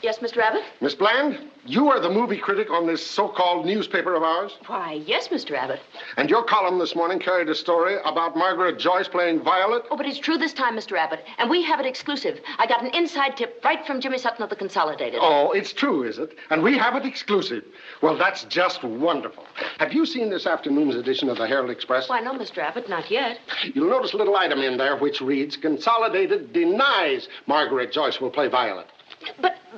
Yes, Mr. Abbott? Miss Bland, you are the movie critic on this so-called newspaper of ours? Why, yes, Mr. Abbott. And your column this morning carried a story about Margaret Joyce playing Violet? Oh, but it's true this time, Mr. Abbott. And we have it exclusive. I got an inside tip right from Jimmy Sutton of the Consolidated. Oh, it's true, is it? And we have it exclusive. Well, that's just wonderful. Have you seen this afternoon's edition of the Herald Express? Why, no, Mr. Abbott, not yet. You'll notice a little item in there which reads, Consolidated denies Margaret Joyce will play Violet.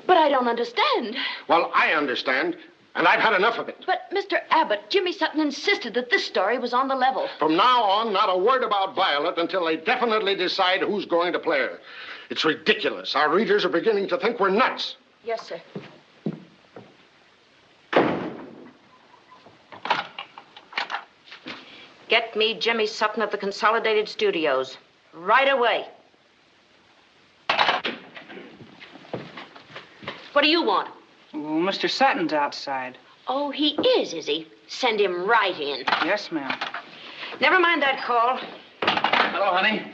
But I don't understand. Well, I understand, and I've had enough of it. But, Mr. Abbott, Jimmy Sutton insisted that this story was on the level. From now on, not a word about Violet until they definitely decide who's going to play her. It's ridiculous. Our readers are beginning to think we're nuts. Yes, sir. Get me Jimmy Sutton of the Consolidated Studios. Right away. What do you want? Well, Mr. Sutton's outside. Oh, he is he? Send him right in. Yes, ma'am. Never mind that call. Hello, honey.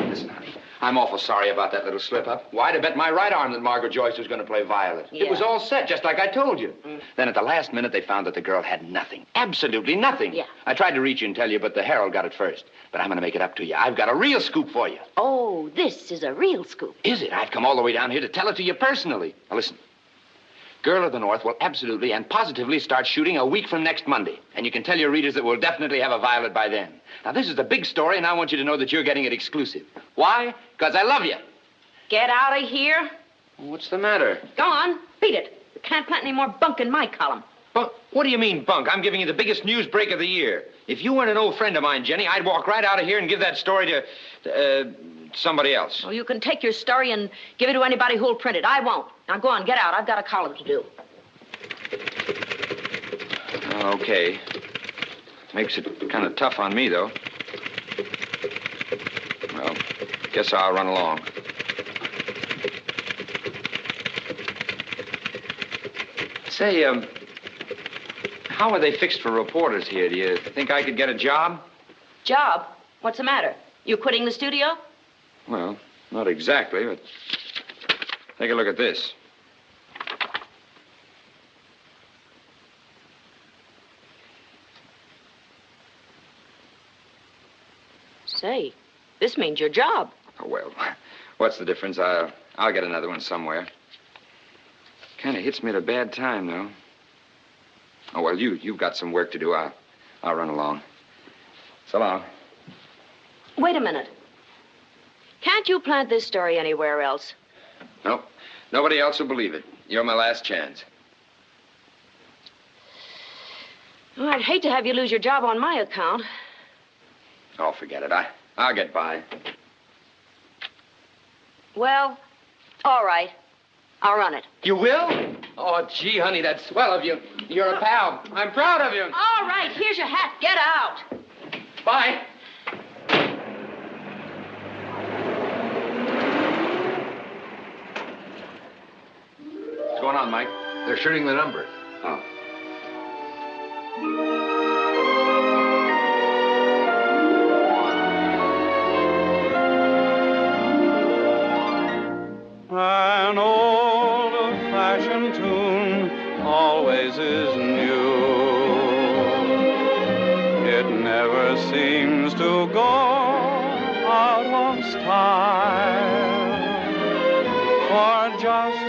Listen, honey, I'm awful sorry about that little slip-up. Why, to bet my right arm that Margaret Joyce was going to play Violet. Yeah. It was all set, just like I told you. Then at the last minute, they found that the girl had nothing. Absolutely nothing. Yeah. I tried to reach you and tell you, but the Herald got it first. But I'm going to make it up to you. I've got a real scoop for you. Oh, this is a real scoop. Is it? I've come all the way down here to tell it to you personally. Now, listen. Girl of the North will absolutely and positively start shooting a week from next Monday. And you can tell your readers that we'll definitely have a Violet by then. Now, this is the big story, and I want you to know that you're getting it exclusive. Why? Because I love you. Get out of here. What's the matter? Go on. Beat it. You can't plant any more bunk in my column. Bunk? What do you mean, bunk? I'm giving you the biggest news break of the year. If you weren't an old friend of mine, Jenny, I'd walk right out of here and give that story to somebody else. Well, you can take your story and give it to anybody who'll print it. I won't. Now, go on. Get out. I've got a column to do. Okay. Makes it kind of tough on me, though. Well, guess I'll run along. Say, how are they fixed for reporters here? Do you think I could get a job? Job? What's the matter? You quitting the studio? Well, not exactly, but take a look at this. Say, this means your job. Oh, well, what's the difference? I'll get another one somewhere. Kind of hits me at a bad time, though. Oh, well, you've got some work to do. I'll run along. So long. Wait a minute. Can't you plant this story anywhere else? No, nobody else will believe it. You're my last chance. Well, I'd hate to have you lose your job on my account. Oh, forget it. I'll get by. Well, all right. I'll run it. You will? Oh, gee, honey, that's swell of you. You're a pal. I'm proud of you. All right, here's your hat. Get out. Bye. What's going on, Mike? They're shooting the number. Oh. An old-fashioned tune always is new. It never seems to go out of style. For just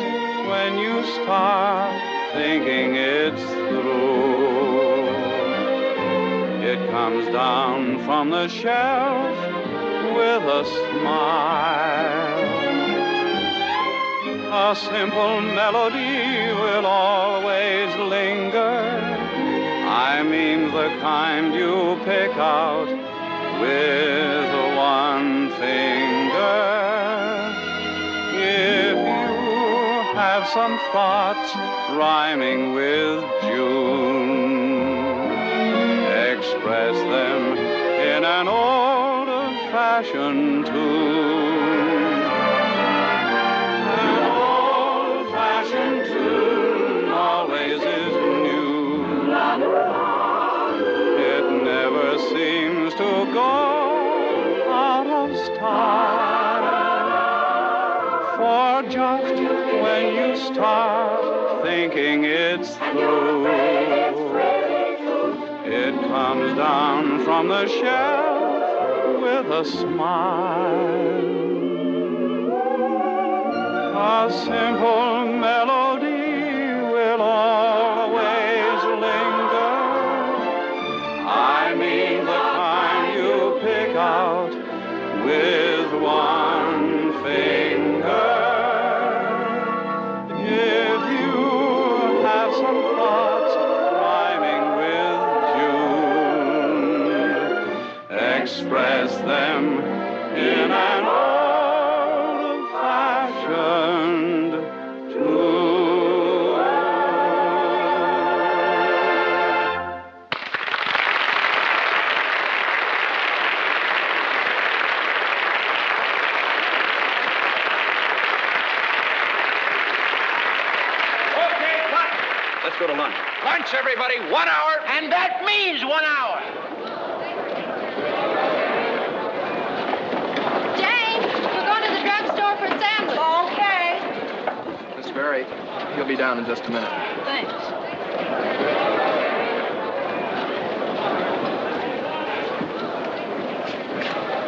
when you start thinking it's through, it comes down from the shelf with a smile. A simple melody will always linger. I mean the kind you pick out with one finger. If you have some thoughts rhyming with June, express them in an old-fashioned tune. Always is new. It never seems to go out of style. just when you start thinking it's through. It comes down from the shelf with a smile. A simple melody will always linger. I mean the kind you pick out with one finger. If you have some thoughts rhyming with June, express them in an old-fashioned tune. Okay, lunch. Let's go to lunch. Lunch, everybody, 1 hour. And that means 1 hour. Jane, we're going to the drugstore for a sandwich. Okay. Miss Barry, he'll be down in just a minute. Thanks.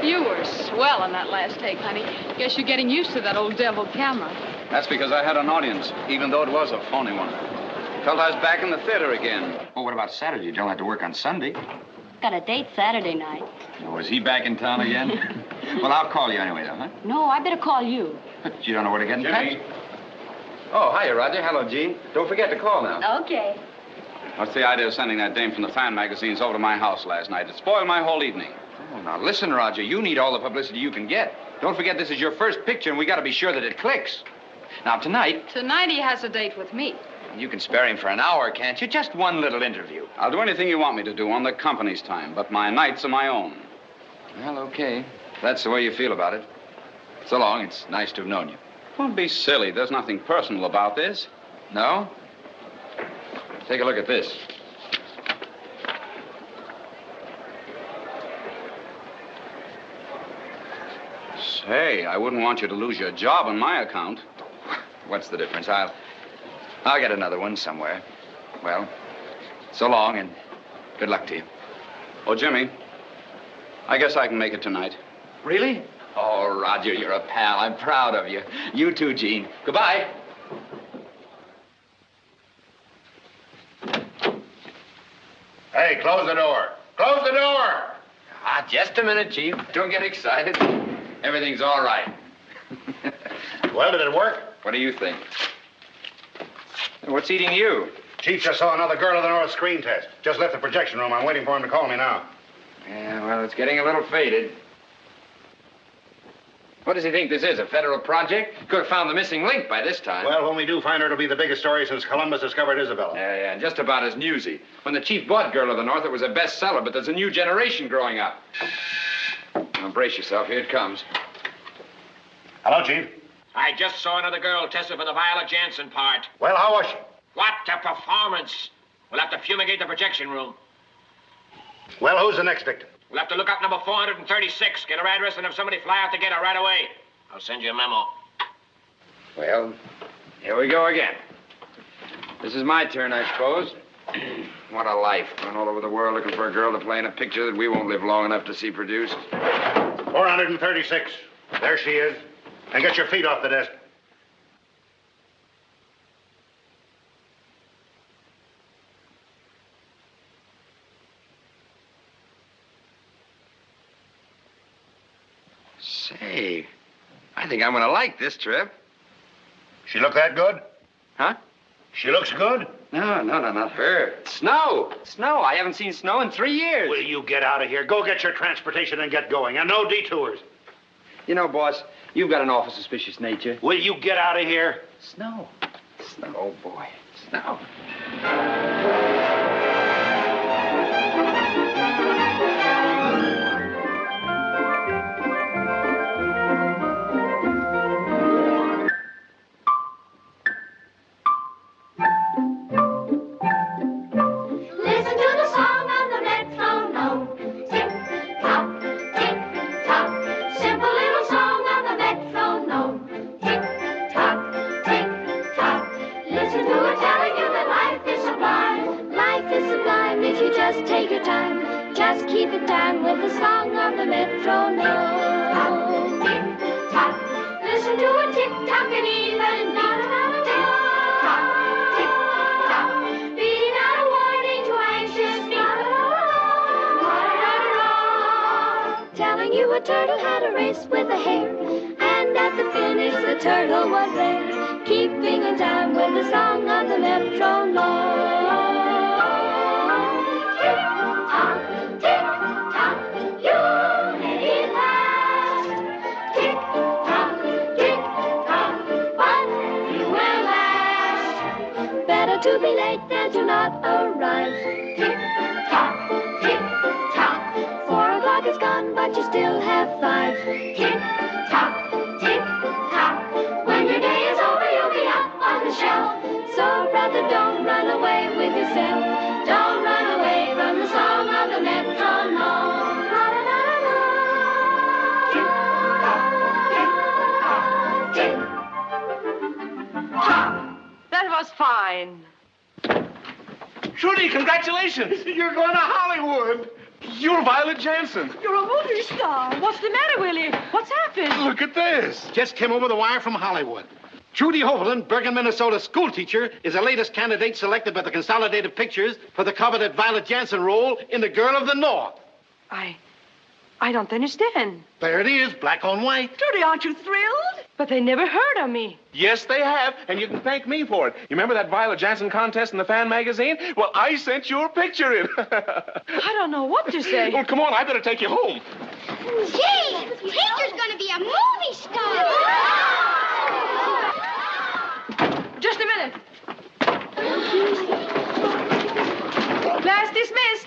You were swell on that last take, honey. Guess you're getting used to that old devil camera. That's because I had an audience, even though it was a phony one. Felt I was back in the theater again. Oh, what about Saturday? You don't have to work on Sunday. Got a date Saturday night. Oh, is he back in town again? Well, I'll call you anyway, though, huh? No, I better call you. But you don't know where to get in Jimmy. touch? Oh, hiya, Roger. Hello, Gene. Don't forget to call now. Okay. What's the idea of sending that dame from the fan magazines over to my house last night? It spoiled my whole evening. Oh, now listen, Roger. You need all the publicity you can get. Don't forget this is your first picture, and we got to be sure that it clicks. Now, tonight, Tonight he has a date with me. you can spare him for an hour, can't you? Just one little interview. I'll do anything you want me to do on the company's time, but my nights are my own. Well, okay. If that's the way you feel about it. So long. It's nice to have known you. Don't be silly. There's nothing personal about this. No? Take a look at this. Say, I wouldn't want you to lose your job on my account. What's the difference? I'll get another one somewhere. Well, so long, and good luck to you. Oh, Jimmy, I guess I can make it tonight. Really? Oh, Roger, you're a pal. I'm proud of you. You too, Gene. Goodbye. Hey, close the door. Close the door! Ah, just a minute, Chief. Don't get excited. Everything's all right. Well, did it work? What do you think? What's eating you? Chief just saw another girl of the North screen test. Just left the projection room. I'm waiting for him to call me now. Yeah, well, it's getting a little faded. What does he think this is, a federal project? Could have found the missing link by this time. Well, when we do find her, it'll be the biggest story since Columbus discovered Isabella. Yeah, and just about as newsy. When the chief bought Girl of the North, it was a bestseller, but there's a new generation growing up. Now, brace yourself. Here it comes. Hello, Chief. I just saw another girl tested for the Viola Jansen part. Well, how was she? What a performance. We'll have to fumigate the projection room. Well, who's the next victim? We'll have to look up number 436, get her address, and have somebody fly out to get her right away. I'll send you a memo. Well, here we go again. This is my turn, I suppose. What a life. Going all over the world looking for a girl to play in a picture that we won't live long enough to see produced. 436. There she is. And get your feet off the desk. Say, I think I'm going to like this trip. She look that good? Huh? She looks good? No, not her. Snow. Snow. I haven't seen snow in 3 years. Will you get out of here? Go get your transportation and get going. And no detours. You know, boss, you've got an awful suspicious nature. Will you get out of here? Snow. Snow. Oh, boy. Snow. Listen to the song on the metronome. Tick-tock, tick-tock. Simple little song on the metronome. Tick-tock, you just take your time. Just keep it time with the song of the metronome. Tick-tock, listen to a tick-tock and even tick-tock, tick-tock, beating out a warning to anxious feet. Telling you a turtle had a race with a hare, and at the finish the turtle was there, keeping in time with the song of the metronome. Tick-tock, tick-tock, you made it last. Tick-tock, tick-tock, but you will last. Better to be late than to not arrive. Tick-tock, tick-tock, 4 o'clock is gone, but you still have 5. Tick-tock, tick-tock, when your day is over, you'll be up on the shelf. So, brother, don't run away with yourself. Don't run away from the song of the metronome. La-la-la-la-la. Tick-tock, tick-tock, tick-tock. That was fine. Trudy, congratulations. You're going to Hollywood. You're Violet Jansen. You're a movie star. What's the matter, Willie? What's happened? Look at this. Just came over the wire from Hollywood. Trudy Hoveland, Bergen, Minnesota schoolteacher, is the latest candidate selected by the Consolidated Pictures for the coveted Violet Jansen role in The Girl of the North. I don't understand. There it is, black on white. Trudy, aren't you thrilled? But they never heard of me. Yes, they have, and you can thank me for it. You remember that Violet Jansen contest in the fan magazine? Well, I sent your picture in. I don't know what to say. Well, come on, I better take you home. Gee, teacher's gonna be a movie star. Just a minute. Class dismissed.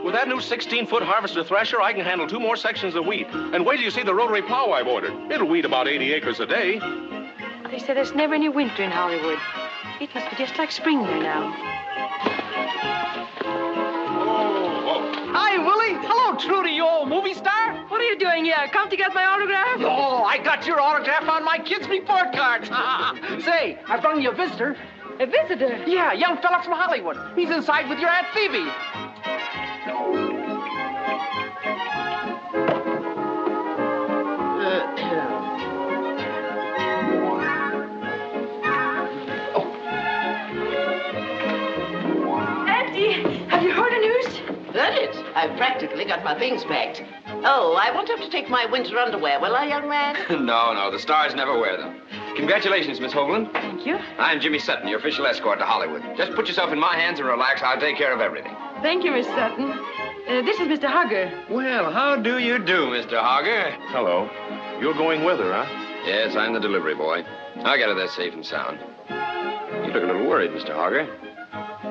With that new 16-foot harvester thresher, I can handle 2 more sections of wheat. And wait till you see the rotary plow I've ordered. It'll weed about 80 acres a day. They say there's never any winter in Hollywood. It must be just like spring there now. Hi, Willie. Hello, Trudy, you old movie star. What are you doing here? Come to get my autograph? Oh, I got your autograph on my kid's report card. Say, I brought you a visitor. A visitor? Yeah, a young fella from Hollywood. He's inside with your Aunt Phoebe. Auntie, have you heard the news? Heard it. I've practically got my things packed. Oh, I won't have to take my winter underwear, will I, young man? No, the stars never wear them. Congratulations, Miss Hoveland. Thank you. I'm Jimmy Sutton, your official escort to Hollywood. Just put yourself in my hands and relax. I'll take care of everything. Thank you, Miss Sutton. This is Mr. Hugger. Well, how do you do, Mr. Hogger? Hello. You're going with her, huh? Yes, I'm the delivery boy. I'll get her there safe and sound. You look a little worried, Mr. Hogger.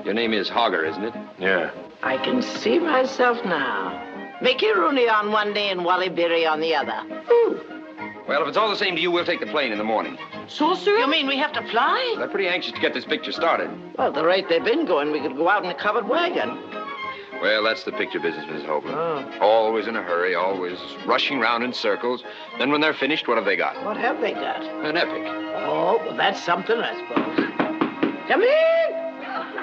Your name is Hogger, isn't it? Yeah. I can see myself now. Mickey Rooney on one day and Wally Berry on the other. Ooh. Well, if it's all the same to you, we'll take the plane in the morning. So soon? You mean we have to fly? They're pretty anxious to get this picture started. Well, at the rate they've been going, we could go out in a covered wagon. Well, that's the picture business, Mrs. Hoveland. Always in a hurry, always rushing round in circles. Then when they're finished, what have they got? What have they got? An epic. Oh, well, that's something, I suppose. Come in!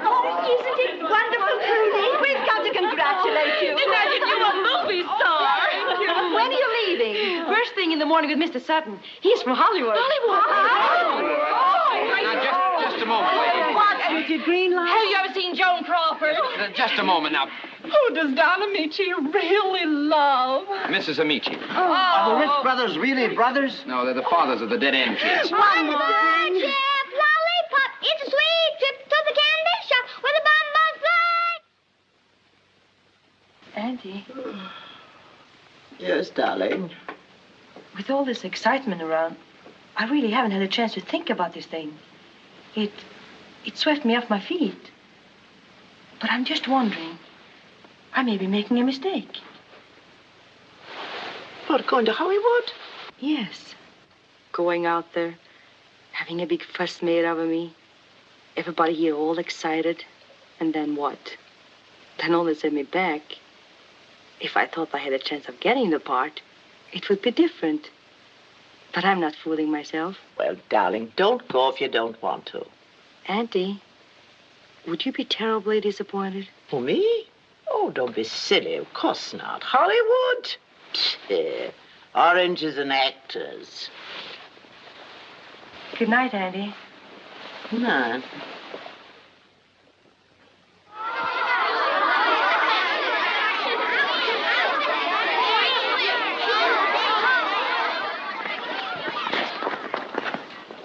Oh, isn't it wonderful, Trudy? We've got to congratulate you. Imagine you're a movie star. Thank you. When are you leaving? First thing in the morning with Mr. Sutton. He's from Hollywood. Now, just a moment, lady. What? Richard Greenlight? Have you ever seen Joan Crawford? Just a moment now. Who does Don Amici really love? Mrs. Amici. Are the Rich brothers really brothers? No, they're the fathers of the dead end kids. One more. Chef, lollipop. It's a sweet trip to the candy shop with a bonbon fly. Auntie, Yes, darling. with all this excitement around, I really haven't had a chance to think about this thing. It swept me off my feet. But I'm just wondering, I may be making a mistake. What, going to Hollywood? Yes. Going out there, having a big fuss made over me. Everybody here all excited. And then what? Then all they send me back. If I thought I had a chance of getting the part, it would be different. But I'm not fooling myself. Well, darling, don't go if you don't want to. Auntie, would you be terribly disappointed? Who, me? Oh, don't be silly. Of course not. Hollywood? Pfft. Oranges and actors. Good night, Andy. Good night.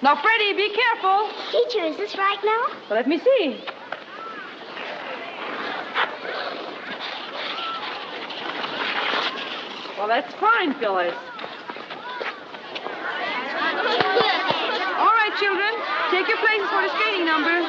Now, Freddie, be careful. Teacher, is this right now? Well, let me see. Well, that's fine, Phyllis. All right, children. Take your places for the skating number.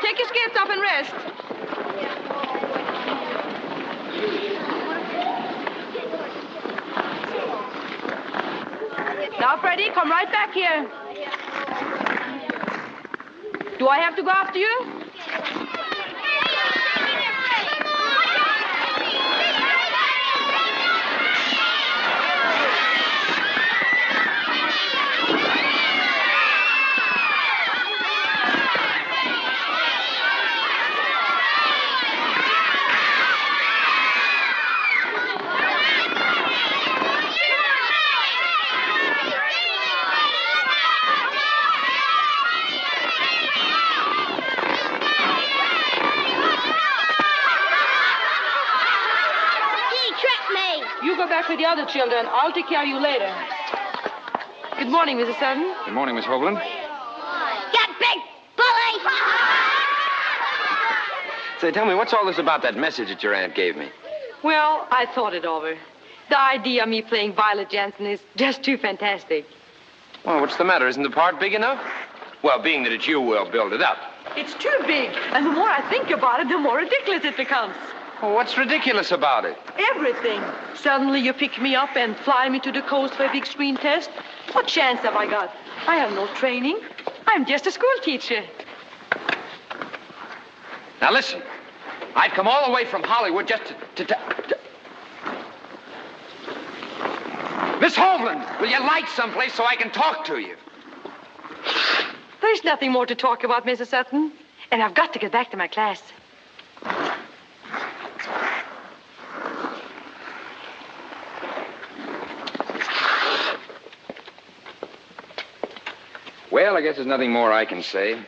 Take your skates off and rest. Now, Freddie, come right back here. Do I have to go after you? With the other children. I'll take care of you later. Good morning, Mrs. Sutton. Good morning, Miss Hovland. You big bully! Say, tell me, what's all this about that message that your aunt gave me? Well, I thought it over. The idea of me playing Violet Jansen is just too fantastic. Well, what's the matter? Isn't the part big enough? Well, being that it's you, we'll build it up. It's too big. And the more I think about it, the more ridiculous it becomes. Well, what's ridiculous about it? Everything. Suddenly you pick me up and fly me to the coast for a big screen test. What chance have I got? I have no training. I'm just a school teacher. Now, listen. I've come all the way from Hollywood just to... Miss Hovland, will you light someplace so I can talk to you? There's nothing more to talk about, Mrs. Sutton. And I've got to get back to my class. Well, I guess there's nothing more I can say.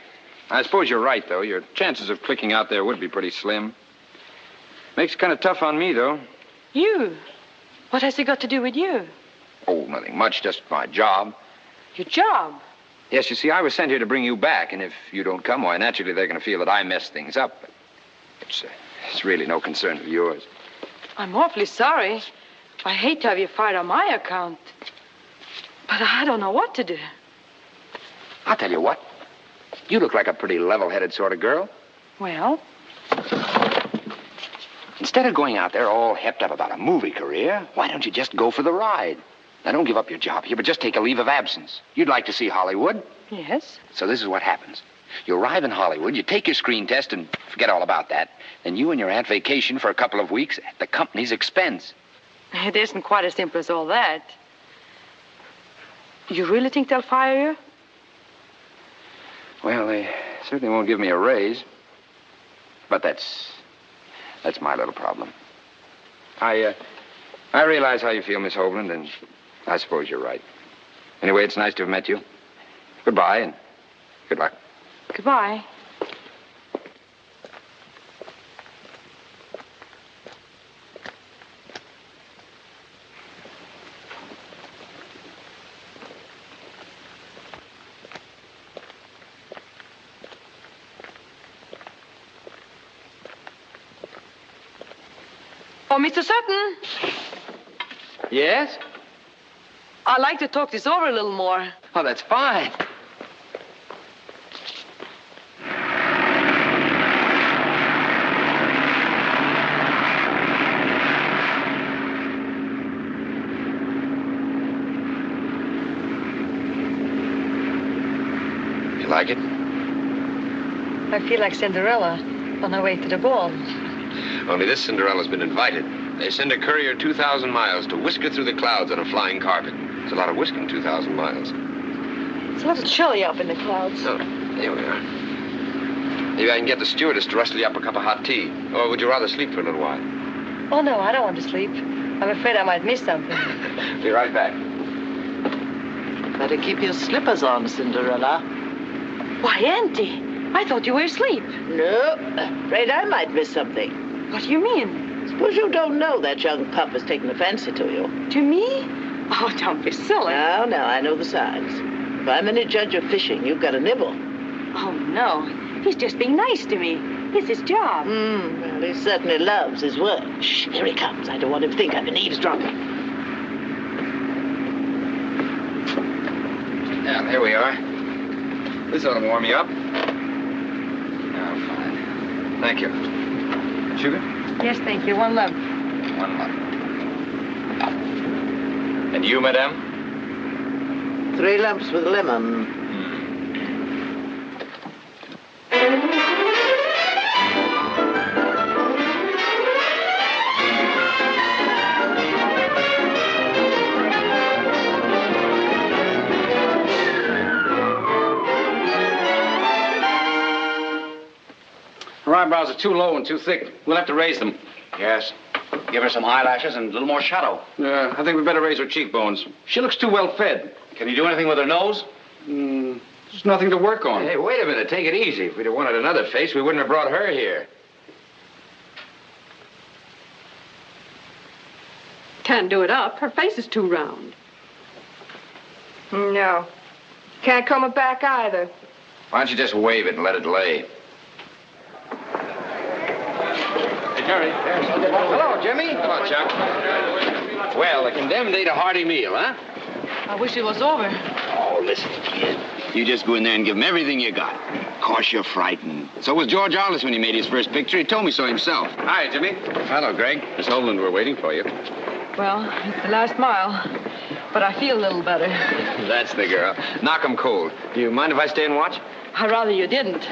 I suppose you're right, though. Your chances of clicking out there would be pretty slim. Makes it kind of tough on me, though. You? What has it got to do with you? Oh, nothing much, just my job. Your job? Yes, you see, I was sent here to bring you back, and if you don't come, why, naturally, they're going to feel that I messed things up. But it's really no concern of yours. I'm awfully sorry. I hate to have you fired on my account. But I don't know what to do. I'll tell you what. You look like a pretty level-headed sort of girl. Well, Instead of going out there all hepped up about a movie career, why don't you just go for the ride? Now, don't give up your job here, but just take a leave of absence. You'd like to see Hollywood. yes. So this is what happens. You arrive in Hollywood, you take your screen test, and forget all about that. Then you and your aunt vacation for a couple of weeks at the company's expense. It isn't quite as simple as all that. You really think they'll fire you? Well, they certainly won't give me a raise. But that's my little problem. I realize how you feel, Miss Hovland, and I suppose you're right. Anyway, it's nice to have met you. Goodbye, and good luck. Goodbye. Oh, Mr. Sutton. Yes? I'd like to talk this over a little more. Oh, that's fine. You like it? I feel like Cinderella on her way to the ball. Only this Cinderella's been invited. They send a courier 2,000 miles to whisk her through the clouds on a flying carpet. It's a lot of whisking, 2,000 miles. It's a little chilly up in the clouds. Oh, here we are. Maybe I can get the stewardess to rustle you up a cup of hot tea. Or would you rather sleep for a little while? Oh, no, I don't want to sleep. I'm afraid I might miss something. Be right back. Better keep your slippers on, Cinderella. Why, Auntie, I thought you were asleep. No, afraid I might miss something. What do you mean? Suppose you don't know that young pup has taken a fancy to you. To me? Oh, don't be silly. No, I know the signs. If I'm any judge of fishing, you've got a nibble. Oh, no. He's just being nice to me. It's his job. Well, he certainly loves his work. Shh, here he comes. I don't want him to think I've been eavesdropping. Yeah, there we are. This ought to warm you up. Oh, fine. Thank you. Sugar? Yes, thank you. One lump. One lump. And you, madame? 3 lumps with lemon. Her eyebrows are too low and too thick. We'll have to raise them. Yes. Give her some eyelashes and a little more shadow. Yeah, I think we better raise her cheekbones. She looks too well fed. Can you do anything with her nose? There's nothing to work on. Hey, wait a minute. Take it easy. If we'd have wanted another face, we wouldn't have brought her here. Can't do it up. Her face is too round. No. Can't comb it back either. Why don't you just wave it and let it lay? Hey, Jerry. Hello, Jimmy. Hello, Chuck. Well, the condemned ate a hearty meal, huh? I wish it was over. Oh, listen, kid. You just go in there and give him everything you got. Of course you're frightened. So was George Arliss when he made his first picture. He told me so himself. Hi, Jimmy. Hello, Greg. Miss Hovland, we're waiting for you. Well, it's the last mile. But I feel a little better. That's the girl. Knock 'em cold. Do you mind if I stay and watch? I'd rather you didn't.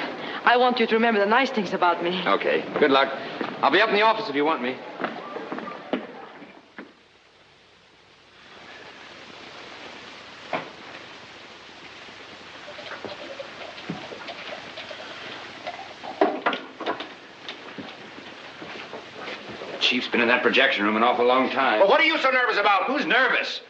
I want you to remember the nice things about me. Okay. Good luck. I'll be up in the office if you want me. Chief's been in that projection room an awful long time. Well, what are you so nervous about? Who's nervous?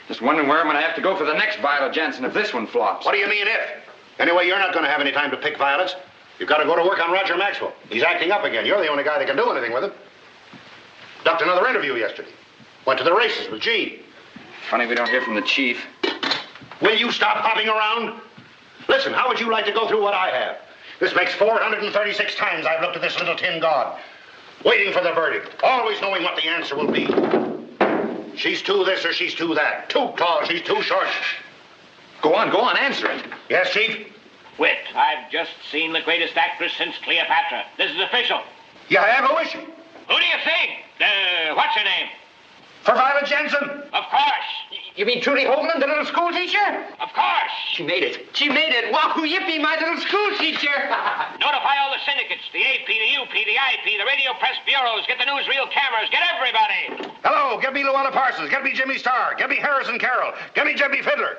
Just wondering where I'm going to have to go for the next Violet Jansen if this one flops. What do you mean, if? Anyway, you're not going to have any time to pick violets. You've got to go to work on Roger Maxwell. He's acting up again. You're the only guy that can do anything with him. Ducked another interview yesterday. Went to the races with Gene. Funny we don't hear from the chief. Will you stop hopping around? Listen, how would you like to go through what I have? This makes 436 times I've looked at this little tin god. Waiting for the verdict. Always knowing what the answer will be. She's too this or she's too that. Too tall, she's too short. Go on, answer it. Yes, Chief? Wit, I've just seen the greatest actress since Cleopatra. This is official. You have? Who is she? Who do you think? What's her name? For Violet Jensen? Of course. You mean Trudy Hoagland, the little school teacher? Of course. She made it. She made it. Wahoo, yippee, my little school teacher. Notify all the syndicates, the AP, the UP, the IP, the radio press bureaus. Get the newsreel cameras. Get everybody. Hello, get me Luella Parsons. Get me Jimmy Starr. Get me Harrison Carroll. Get me Jimmy Fiddler.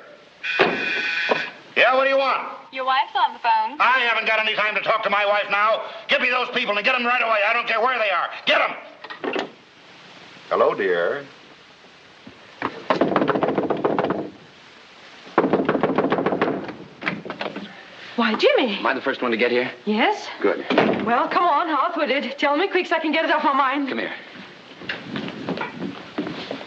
Yeah, what do you want? Your wife's on the phone. I haven't got any time to talk to my wife now. Give me those people and get them right away. I don't care where they are. Get them. Hello, dear. Why, Jimmy. Am I the first one to get here? Yes? Good. Well, come on, out with it. Tell me quick so I can get it off my mind. Come here.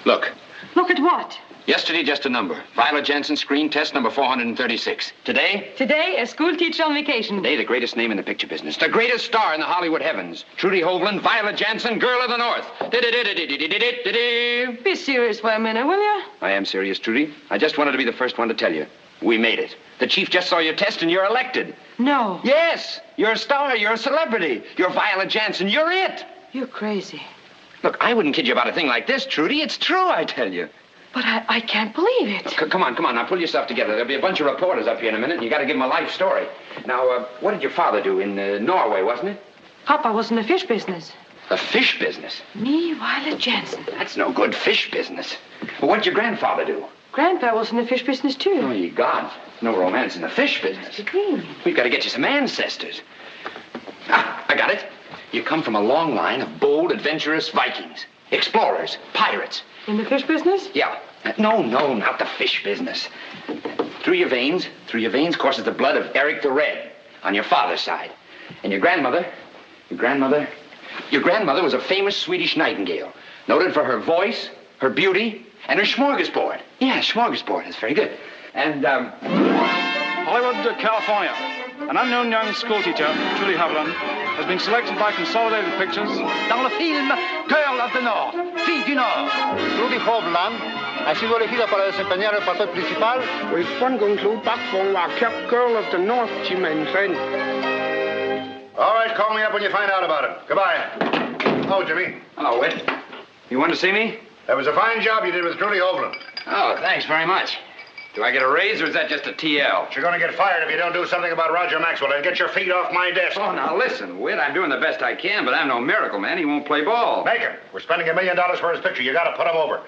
Look. Look at what? Yesterday, just a number. Violet Jensen, screen test number 436. Today? Today, a school teacher on vacation. Today, the greatest name in the picture business. The greatest star in the Hollywood heavens. Trudy Hoagland, Violet Jensen, Girl of the North. Be serious for a minute, will you? I am serious, Trudy. I just wanted to be the first one to tell you. We made it. The chief just saw your test and you're elected. No. Yes. You're a star. You're a celebrity. You're Violet Jensen. You're it. You're crazy. Look, I wouldn't kid you about a thing like this, Trudy. It's true, I tell you. But I can't believe it. Come on. Now pull yourself together. There'll be a bunch of reporters up here in a minute, and you got to give them a life story. Now, what did your father do in Norway, wasn't it? Papa was in the fish business. The fish business? Me, Violet Jensen. That's no good fish business. Well, what did your grandfather do? Grandpa was in the fish business, too. Oh, ye God. No romance in the fish business. We've got to get you some ancestors. Ah, I got it. You come from a long line of bold, adventurous Vikings. Explorers. Pirates. In the fish business? Yeah. No, not the fish business. Through your veins courses the blood of Eric the Red on your father's side. And your grandmother was a famous Swedish nightingale, noted for her voice, her beauty, and her smorgasbord. Yeah, smorgasbord. That's very good. And, Hollywood, California. An unknown young schoolteacher, Trudy Hoagland, has been selected by Consolidated Pictures. Dans le film Girl of the North, Fille du Nord. Trudy Hoagland ha sido elegida para desempeñar el papel principal. Hvis Frankenklub Bakfong var kept Girl of the North, Jimensen. All right, call me up when you find out about it. Goodbye. Oh, Jimmy. Hello, Whit. You wanted to see me? That was a fine job you did with Trudy Hoagland. Oh, thanks very much. Do I get a raise, or is that just a TL? You're going to get fired if you don't do something about Roger Maxwell and get your feet off my desk. Oh, now listen, Whit, I'm doing the best I can, but I'm no miracle man. He won't play ball. Make him. We're spending $1 million for his picture. You got to put him over.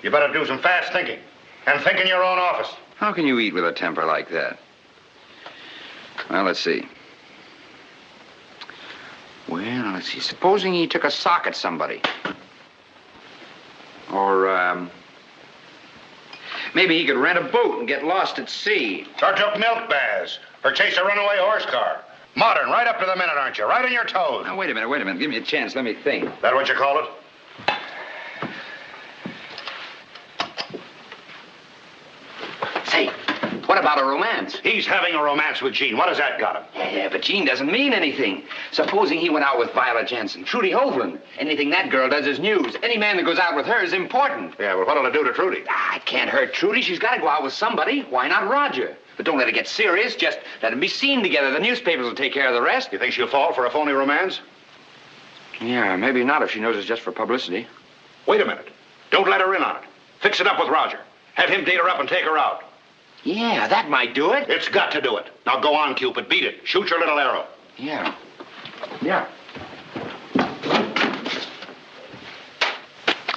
You better do some fast thinking. And think in your own office. How can you eat with a temper like that? Well, let's see. Well, let's see. Supposing he took a sock at somebody. Or, maybe he could rent a boat and get lost at sea. Or took milk baths. Or chased a runaway horse car. Modern, right up to the minute, aren't you? Right on your toes. Now, wait a minute. Give me a chance. Let me think. That what you call it? Say, what about a romance? He's having a romance with Jean. What has that got him? Yeah, but Jean doesn't mean anything. Supposing he went out with Violet Jensen, Trudy Hoagland. Anything that girl does is news. Any man that goes out with her is important. Yeah, well, what'll it do to Trudy? It can't hurt Trudy. She's got to go out with somebody. Why not Roger? But don't let it get serious. Just let them be seen together. The newspapers will take care of the rest. You think she'll fall for a phony romance? Yeah, maybe not if she knows it's just for publicity. Wait a minute. Don't let her in on it. Fix it up with Roger. Have him date her up and take her out. Yeah, that might do it. It's got to do it. Now go on, Cupid. Beat it. Shoot your little arrow. Yeah.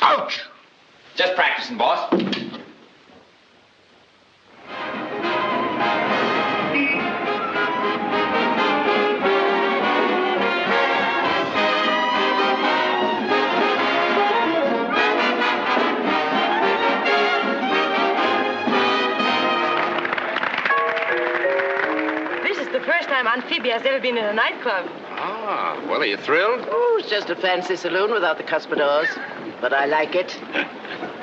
Ouch! Just practicing, boss. Amphibia's ever been in a nightclub. Ah, well, are you thrilled? Oh, it's just a fancy saloon without the cuspidors. But I like it.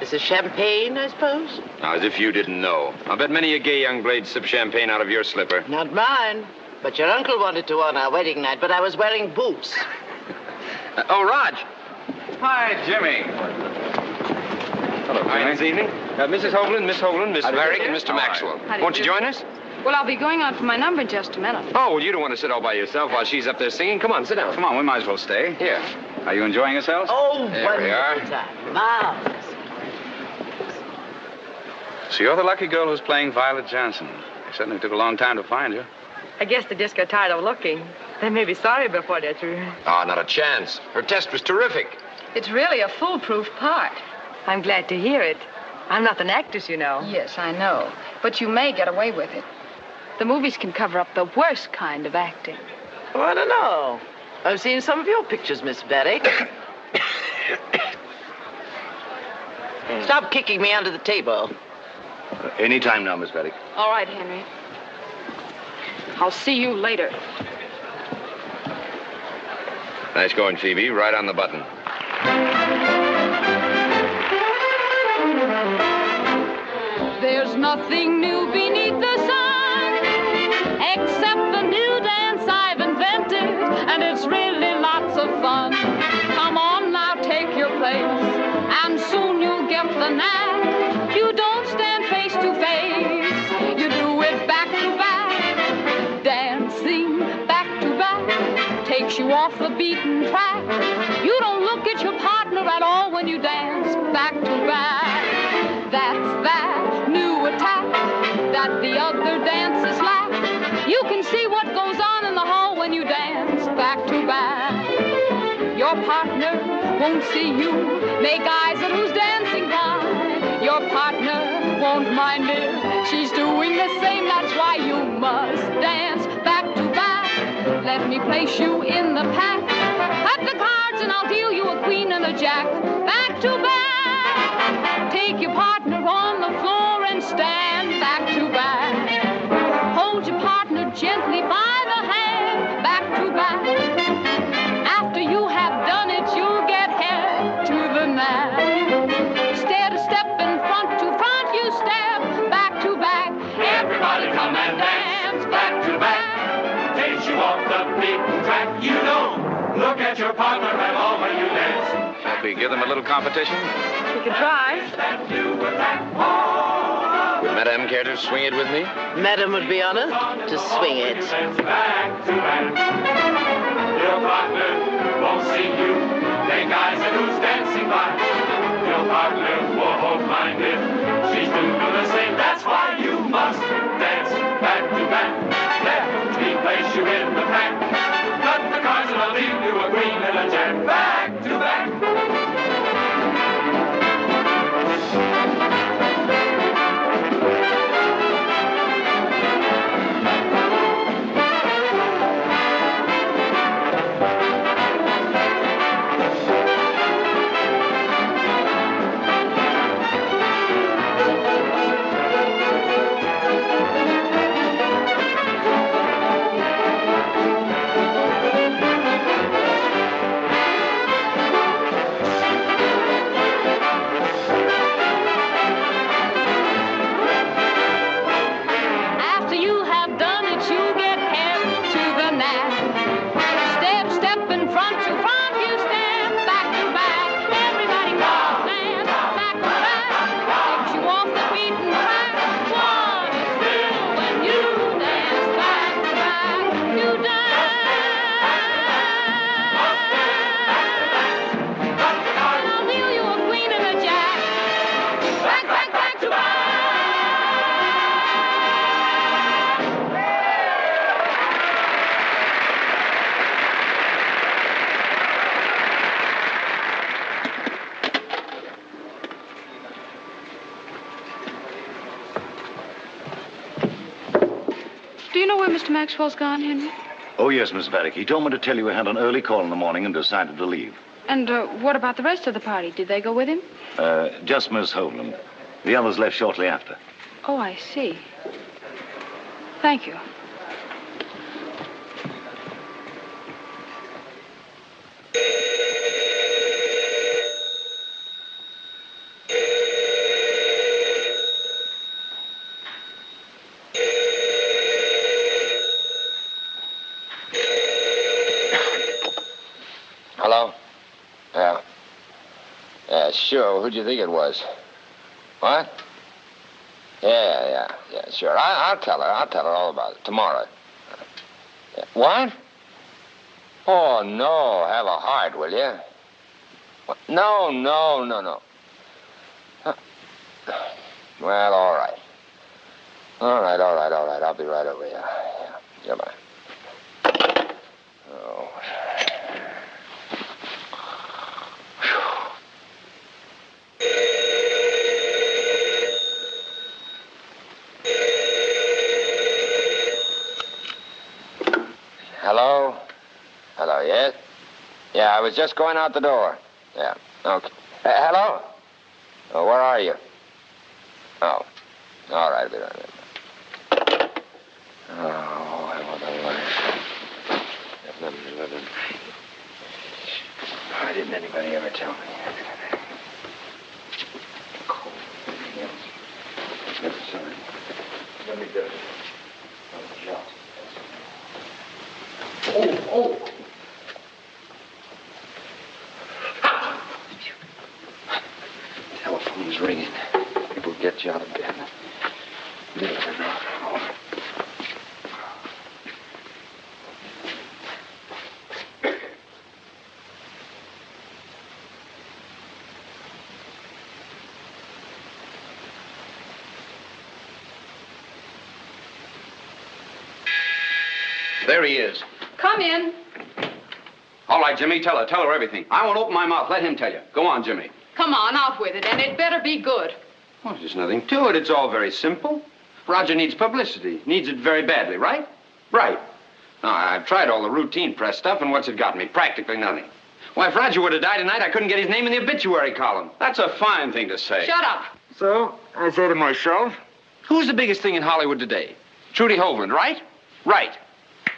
This is champagne, I suppose? Now, as if you didn't know. I'll bet many a gay young blade sipped champagne out of your slipper. Not mine. But your uncle wanted to on our wedding night, but I was wearing boots. Oh, Raj. Hi, Jimmy. Hello, Jimmy. Hi, this evening. Mrs. Hoagland, Miss Hoagland, Miss Howdy, Varick, Jimmy. and Mr. All right. Maxwell. Howdy, Won't you Jimmy. join us? Well, I'll be going on for my number in just a minute. Oh, well, you don't want to sit all by yourself while she's up there singing. Come on, sit down. Come on, we might as well stay. Here. Are you enjoying yourselves? Oh, There we are. wonderful time. Marvelous. So you're the lucky girl who's playing Violet Jansen. It certainly took a long time to find you. I guess they just got tired of looking. They may be sorry before they're through. Oh, not a chance. Her test was terrific. It's really a foolproof part. I'm glad to hear it. I'm not an actress, you know. Yes, I know. But you may get away with it. The movies can cover up the worst kind of acting. Oh, I don't know. I've seen some of your pictures, Miss Betty. Stop kicking me under the table. Any time now, Miss Betty. All right, Henry. I'll see you later. Nice going, Phoebe. Right on the button. There's nothing new beneath the sun except the new dance I've invented, and it's really lots of fun. Come on now, take your place, and soon you'll get the knack. You don't stand face to face, you do it back to back. Dancing back to back takes you off the beaten track. You don't look at your partner at all when you dance back to back. That's that new attack that the other dances lack. You can see what goes on in the hall when you dance back to back. Your partner won't see you make eyes at who's dancing by. Your partner won't mind it. She's doing the same, that's why you must dance back to back. Let me place you in the pack. Cut the cards and I'll deal you a queen and a jack. Back to back. Take your partner on the floor and stand back to back. Hold your partner gently by the hand. Back to back. After you have done it, you'll get head to the mat. Instead of stepping front to front, you step back to back. Everybody come and dance back to back. Takes you off the beaten track. You don't look at your partner at all when you dance. Shall we give them a little competition? We can try. Would Madame care to swing it with me? Madam would be honored to swing it. Back to back. Your partner won't see you make eyes at who's dancing by. Your partner won't mind it. She's doing the same. That's why you must dance back to back. Let me place you in the pack. Cut the cards and I'll leave you a queen and a jack. Back to back. Mr. Maxwell's gone, Henry? Oh, yes, Miss Varick. He told me to tell you he had an early call in the morning and decided to leave. And what about the rest of the party? Did they go with him? Just Miss Hoagland. The others left shortly after. Oh, I see. Thank you. Hello? Yeah, sure. Who'd you think it was? What? Yeah, sure. I'll tell her. I'll tell her all about it tomorrow. Yeah. What? Oh, no. Have a heart, will you? What? No. Huh. Well, all right. All right. I'll be right over here. Yeah. Goodbye. Oh. Hello? Hello, yes? Yeah, I was just going out the door. Yeah, okay. Hello? Oh, where are you? Oh, all right, I'll be right there. Oh, what a life. Why didn't anybody ever tell me? Cold. Sorry. Let me do it. Oh. Telephone's ringing. It will get you out of bed. There he is. Come in. All right, Jimmy, tell her everything. I won't open my mouth. Let him tell you. Go on, Jimmy. Come on, out with it, and it better be good. Well, there's nothing to it. It's all very simple. Roger needs publicity. Needs it very badly, right? Right. Now, I've tried all the routine press stuff, and what's it got me? Practically nothing. Why, if Roger would have died tonight, I couldn't get his name in the obituary column. That's a fine thing to say. Shut up. So, I say to myself, who's the biggest thing in Hollywood today? Trudy Hovland, right? Right.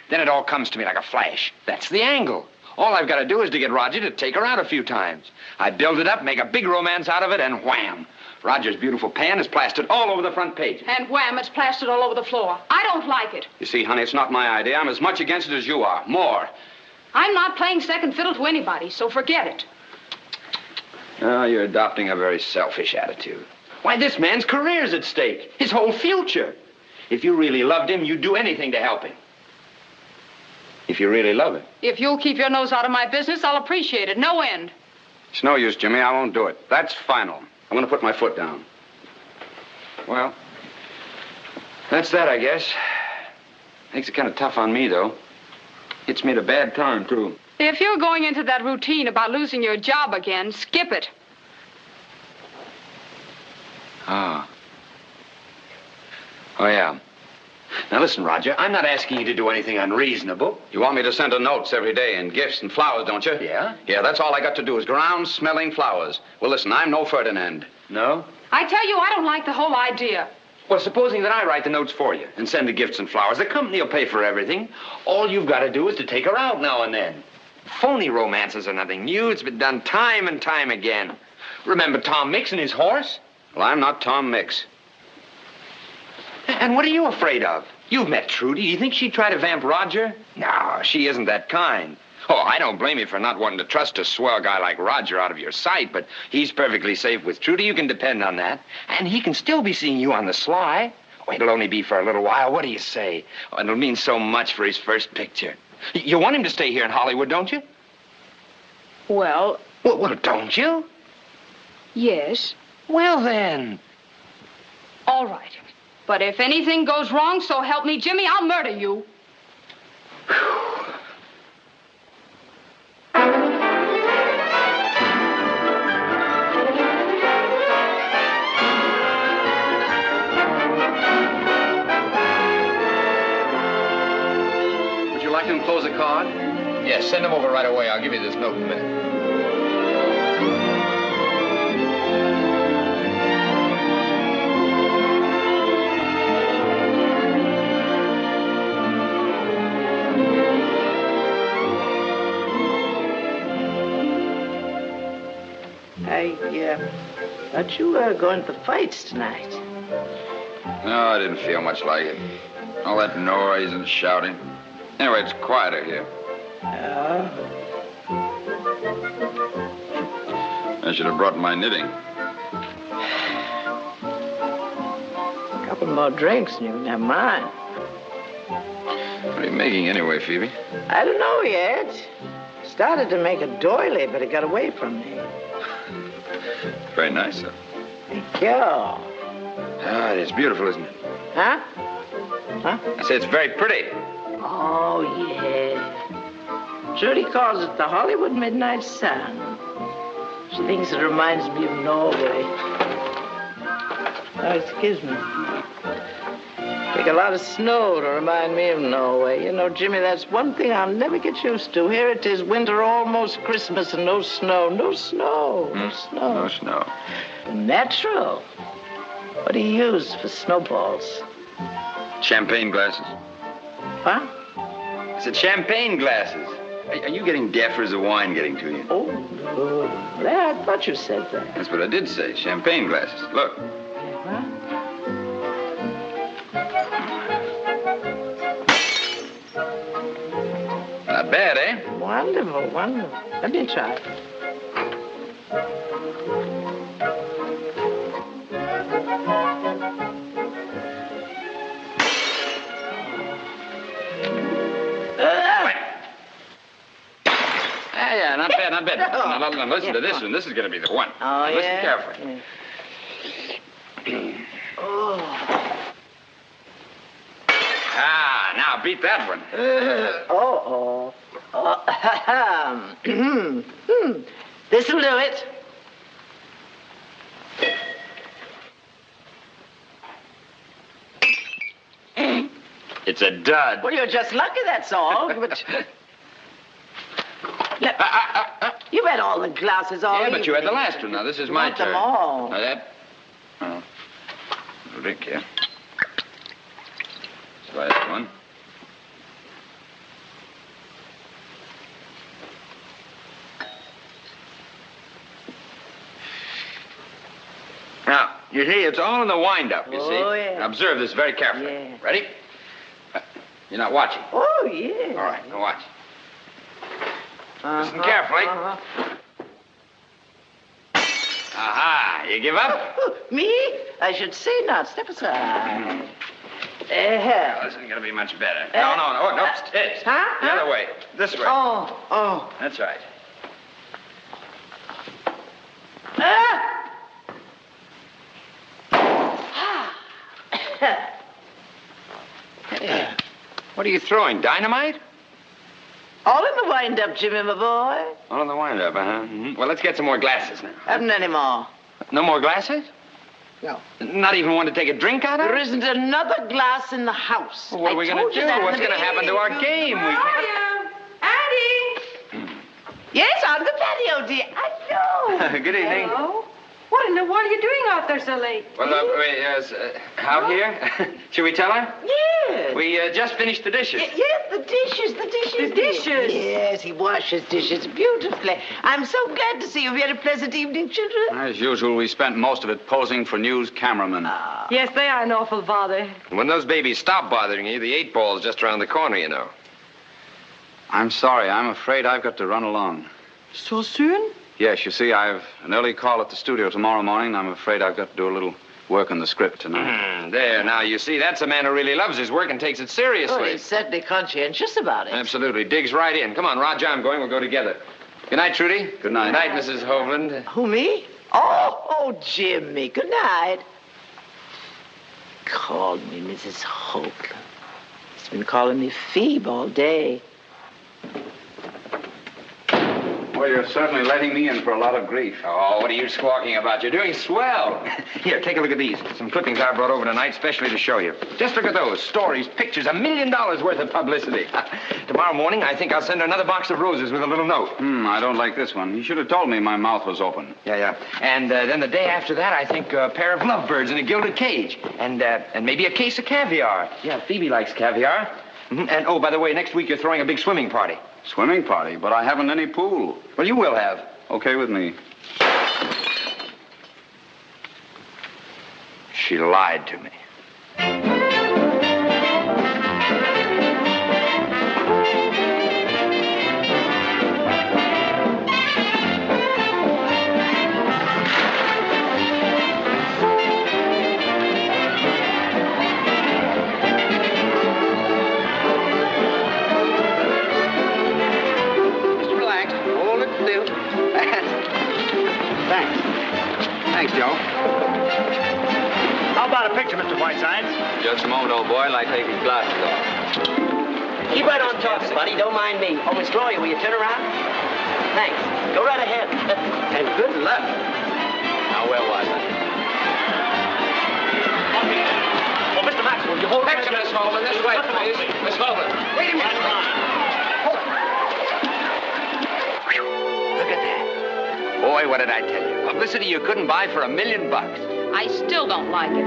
Then it all comes to me like a flash. That's the angle. All I've got to do is to get Roger to take her out a few times. I build it up, make a big romance out of it, and wham! Roger's beautiful pan is plastered all over the front page. And wham, it's plastered all over the floor. I don't like it. You see, honey, it's not my idea. I'm as much against it as you are. More. I'm not playing second fiddle to anybody, so forget it. Oh, you're adopting a very selfish attitude. Why, this man's career's at stake. His whole future. If you really loved him, you'd do anything to help him. If you really love him. If you'll keep your nose out of my business, I'll appreciate it. No end. It's no use, Jimmy. I won't do it. That's final. I'm going to put my foot down. Well, that's that, I guess. Makes it kind of tough on me, though. Hits me at a bad time, too. If you're going into that routine about losing your job again, skip it. Oh, yeah. Now, listen, Roger, I'm not asking you to do anything unreasonable. You want me to send her notes every day and gifts and flowers, don't you? Yeah? Yeah, that's all I got to do is ground-smelling flowers. Well, listen, I'm no Ferdinand. No? I tell you, I don't like the whole idea. Well, supposing that I write the notes for you and send the gifts and flowers, the company will pay for everything. All you've got to do is to take her out now and then. Phony romances are nothing new. It's been done time and time again. Remember Tom Mix and his horse? Well, I'm not Tom Mix. And what are you afraid of? You've met Trudy. Do you think she'd try to vamp Roger? No, she isn't that kind. Oh, I don't blame you for not wanting to trust a swell guy like Roger out of your sight, but he's perfectly safe with Trudy. You can depend on that. And he can still be seeing you on the sly. Oh, it'll only be for a little while. What do you say? Oh, it'll mean so much for his first picture. You want him to stay here in Hollywood, don't you? Well, don't you? yes. Well, then. All right. But if anything goes wrong, so help me, Jimmy, I'll murder you. Would you like to enclose a card? Yes, send him over right away. I'll give you this note in a minute. I thought you were going to the fights tonight. No, I didn't feel much like it. All that noise and shouting. Anyway, it's quieter here. I should have brought my knitting. A couple more drinks and you can have mine. What are you making anyway, Phoebe? I don't know yet. Started to make a doily, but it got away from me. Very nice, sir. Thank you. Ah, it's beautiful, isn't it? Huh? Huh? I say it's very pretty. Oh, yeah. Trudy calls it the Hollywood Midnight Sun. She thinks it reminds me of Norway. Oh, excuse me. Take a lot of snow to remind me of Norway. You know, Jimmy, that's one thing I'll never get used to. Here it is, winter, almost Christmas, and no snow. No snow. No snow. No snow. Natural. What do you use for snowballs? Champagne glasses. What? I said champagne glasses. Are you getting deaf or is the wine getting to you? Oh, no. Yeah, I thought you said that. That's what I did say, champagne glasses. Look. What? Not bad, eh? Wonderful, wonderful. Let me try. Yeah, not bad, not bad. Now, listen to this one. This is going to be the one. Oh, Now, listen yeah? carefully. Oh. Ah, now beat that one. This'll do it. It's a dud. Well, you're just lucky, that's all. But... You've had all the glasses all Yeah, but you had the evening. last one. Now, this is my Not turn. them all. Now, that... Oh. Little drink here. This last one. Now, you see, it's all in the wind-up, you see. Oh, yeah. Now, observe this very carefully. Yeah. Ready? You're not watching. Oh, yeah. All right, now watch. Listen carefully. Aha, you give up? Me? I should say not. Step aside. Well, this isn't going to be much better. No. Oh, no, it's Huh? the other way. This way. Oh. That's right. Hey, what are you throwing, dynamite? All in the wind-up, Jimmy, my boy. All in the wind-up, huh? Mm-hmm. Well, let's get some more glasses now. Haven't any more. No more glasses? No. Not even one to take a drink out of? There isn't another glass in the house. Well, what are we going to do? What's going to happen to our game? We can't... Addie! Yes, on the patio, dear. I know. Good evening. Hello? What in the world are you doing out there so late? Well, out here? Should we tell her? Yes. We just finished the dishes. Yes, the dishes. The dishes? Yes, he washes dishes beautifully. I'm so glad to see you. We had a pleasant evening, children. As usual, we spent most of it posing for news cameramen. Yes, they are an awful bother. When those babies stop bothering you, the 8-ball's just around the corner, you know. I'm sorry. I'm afraid I've got to run along. So soon? Yes, you see, I've an early call at the studio tomorrow morning. I'm afraid I've got to do a little work on the script tonight. There, now, you see, that's a man who really loves his work and takes it seriously. Oh, he's certainly conscientious about it. Absolutely. Digs right in. Come on, Roger, I'm going. We'll go together. Good night, Trudy. Good night. Good night, Mrs. Hovland. Who, me? Oh, Jimmy. Good night. Called me Mrs. Hoke. He's been calling me Phoebe all day. Well, you're certainly letting me in for a lot of grief. Oh, what are you squawking about? You're doing swell. Here, take a look at these. Some clippings I brought over tonight specially to show you. Just look at those. Stories, pictures, $1 million worth of publicity. Tomorrow morning, I think I'll send her another box of roses with a little note. I don't like this one. You should have told me my mouth was open. Yeah. And then the day after that, I think a pair of lovebirds in a gilded cage. And maybe a case of caviar. Yeah, Phoebe likes caviar. Mm-hmm. And, oh, by the way, next week you're throwing a big swimming party. Swimming party? But I haven't any pool. Well, you will have. Okay with me. She lied to me. Thanks, Joe. How about a picture, Mr. Whitesides? Just a moment, old boy. I'd like to take these glasses off. Keep right on talking, buddy. Don't mind me. Oh, Miss Gloria, will you turn around? Thanks. Go right ahead. And good luck. Now, where was I? Oh, Mr. Maxwell, you hold it. Picture, Miss Holman. This way, please. Miss Holman. Wait a minute. Look at that. Boy, what did I tell you? Publicity you couldn't buy for $1 million. I still don't like it.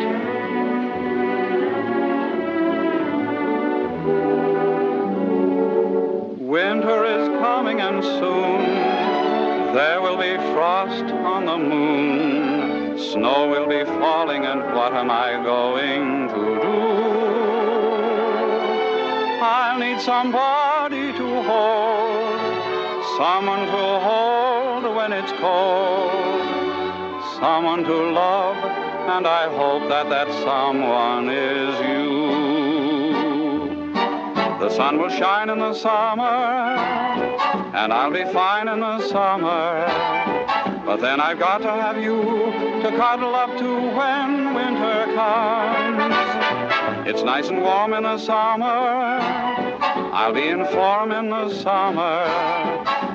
Winter is coming and soon there will be frost on the moon. Snow will be falling and what am I going to do? I'll need somebody to hold, someone to hold when it's cold, someone to love, and I hope that that someone is you. The sun will shine in the summer, and I'll be fine in the summer. But then I've got to have you to cuddle up to when winter comes. It's nice and warm in the summer, I'll be in form in the summer.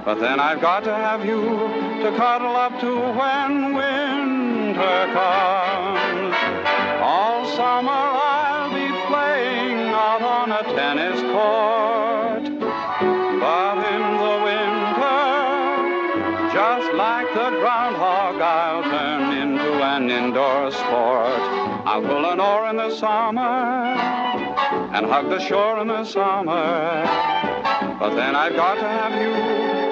But then I've got to have you to cuddle up to when winter comes. All summer I'll be playing out on a tennis court, but in the winter, just like the groundhog, I'll turn into an indoor sport. I'll pull an oar in the summer and hug the shore in the summer, but then I've got to have you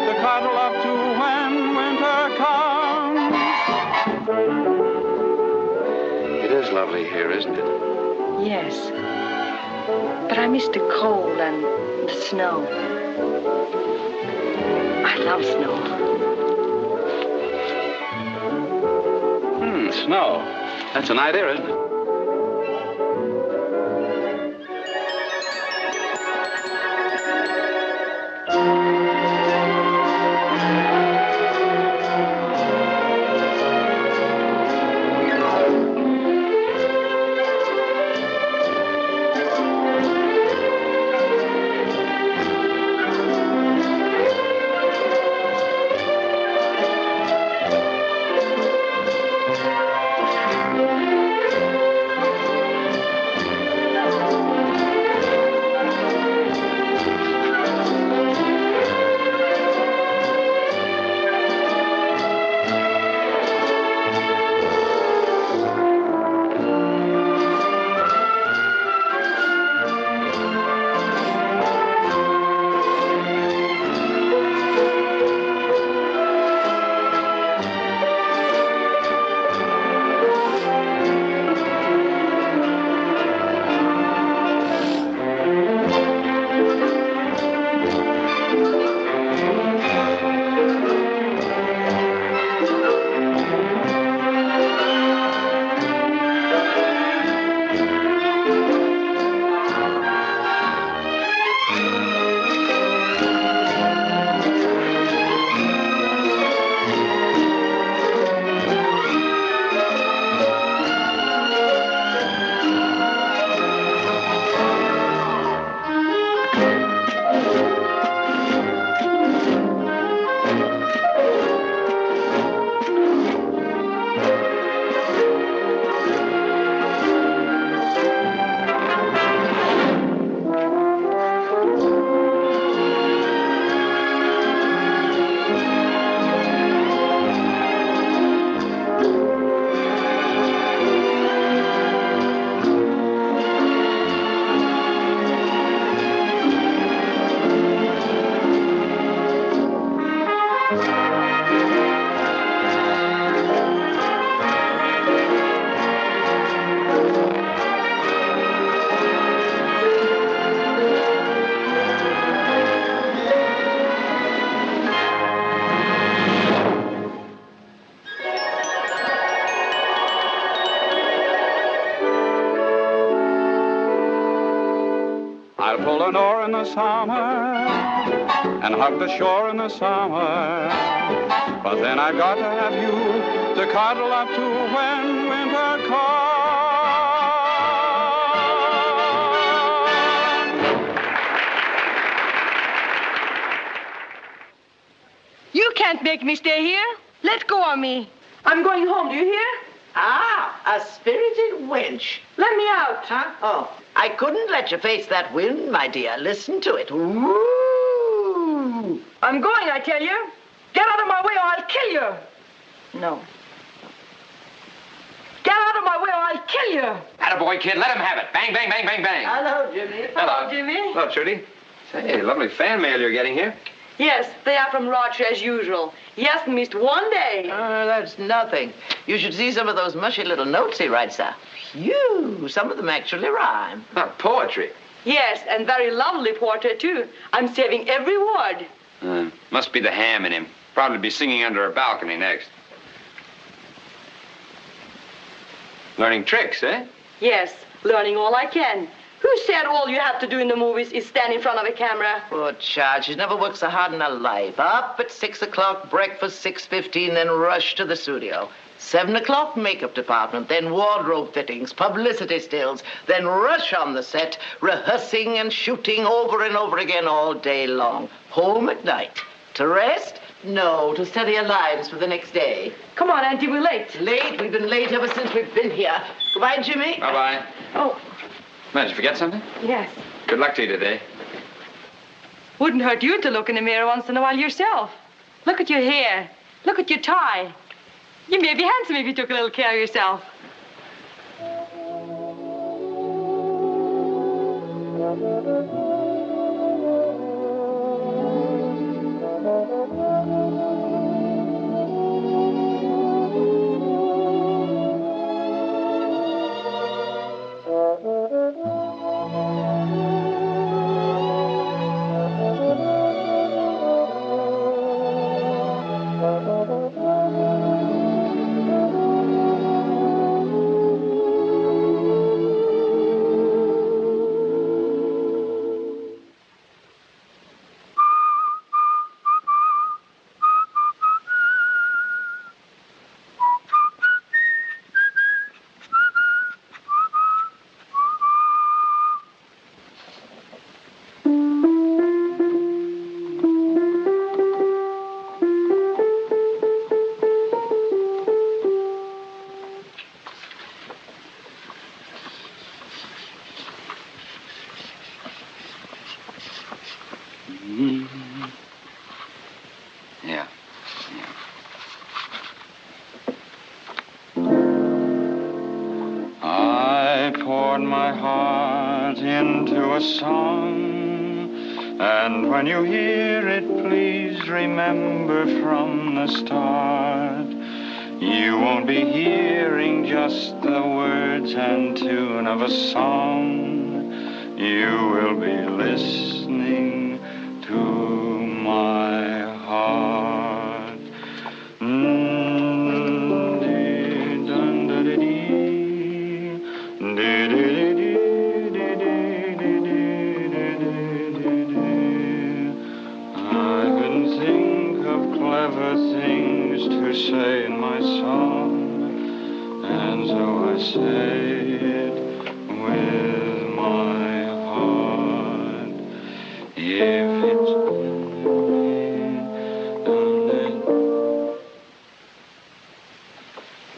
to cuddle up to when winter comes. It is lovely here, isn't it? Yes. But I miss the cold and the snow. I love snow. Snow. That's an idea, isn't it? I'll pull an oar in the summer and hug the shore in the summer. But then I've got to have you to cuddle up to when winter comes. You can't make me stay here. Let go of me. I'm going home, do you hear? Ah, a spirited wench. Let me out. Huh? Oh, I couldn't let you face that wind, my dear. Listen to it. Woo! I'm going, I tell you. Get out of my way or I'll kill you. No. Get out of my way or I'll kill you. Attaboy, kid. Let him have it. Bang, bang, bang, bang, bang. Hello, Jimmy. Hello. Jimmy. Hello, Trudy. Say, lovely fan mail you're getting here. Yes, they are from Roger as usual. He hasn't missed one day. That's nothing. You should see some of those mushy little notes he writes, sir. Phew, some of them actually rhyme. Poetry. Yes, and very lovely portrait, too. I'm saving every word. Must be the ham in him. Probably be singing under a balcony next. Learning tricks, eh? Yes, learning all I can. Who said all you have to do in the movies is stand in front of a camera? Poor child, she's never worked so hard in her life. Up at 6 o'clock, breakfast, 6:15, then rush to the studio. 7 o'clock, makeup department, then wardrobe fittings, publicity stills, then rush on the set, rehearsing and shooting over and over again all day long. Home at night. To rest? No, to study her lines for the next day. Come on, Auntie, we're late. Late? We've been late ever since we've been here. Goodbye, Jimmy. Bye-bye. Oh. Man, did you forget something? Yes. Good luck to you today. Wouldn't hurt you to look in the mirror once in a while yourself. Look at your hair. Look at your tie. You may be handsome if you took a little care of yourself. Yeah. I poured my heart into a song, and when you hear it, please remember from the start, you won't be hearing just the words and tune of a song. You will be listening to my heart. I've been thinking of clever things to say in my song, and so I say it with my heart. If it's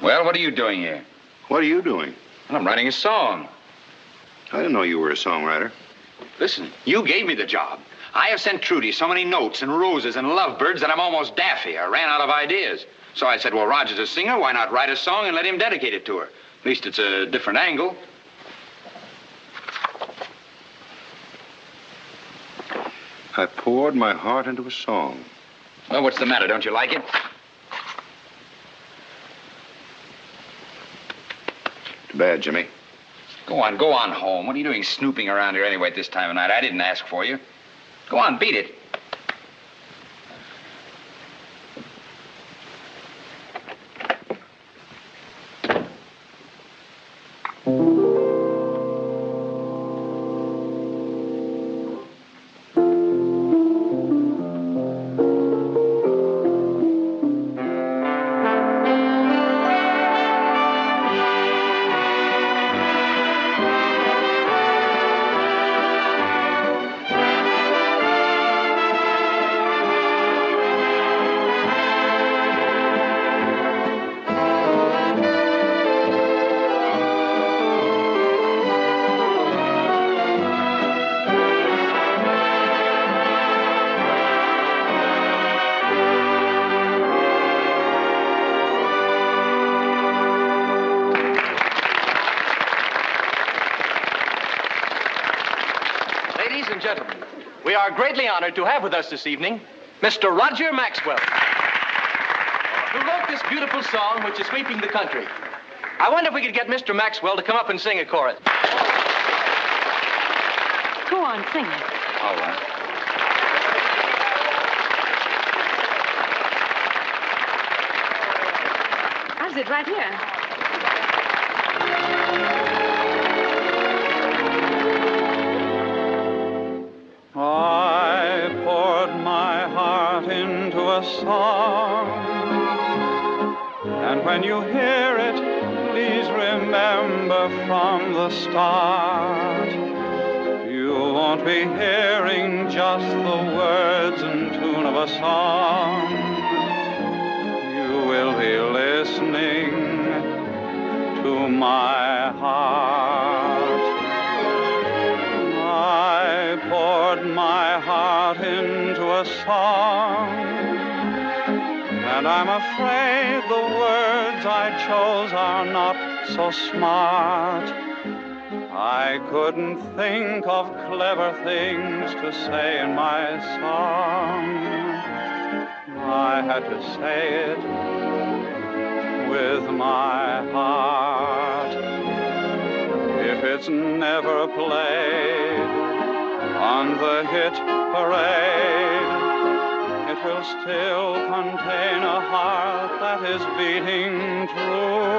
Well, what are you doing here? What are you doing? I'm writing a song. I didn't know you were a songwriter. Listen, you gave me the job. I have sent Trudy so many notes and roses and lovebirds that I'm almost daffy. I ran out of ideas. So I said, well, Roger's a singer. Why not write a song and let him dedicate it to her? At least it's a different angle. I poured my heart into a song. Well, what's the matter? Don't you like it? Too bad, Jimmy. Go on home. What are you doing snooping around here anyway at this time of night? I didn't ask for you. Go on, beat it. are greatly honored to have with us this evening Mr. Roger Maxwell, who wrote this beautiful song which is sweeping the country. I wonder if we could get Mr. Maxwell to come up and sing a chorus. Go on, sing it. All right. That's it right here. I poured my heart into a song, and when you hear it, please remember from the start, you won't be hearing just the words and tune of a song. You will be listening to my heart. I poured my heart into a song, and I'm afraid the words I chose are not so smart. I couldn't think of clever things to say in my song. I had to say it with my heart. If it's never played on the hit parade, it will still contain a heart that is beating true.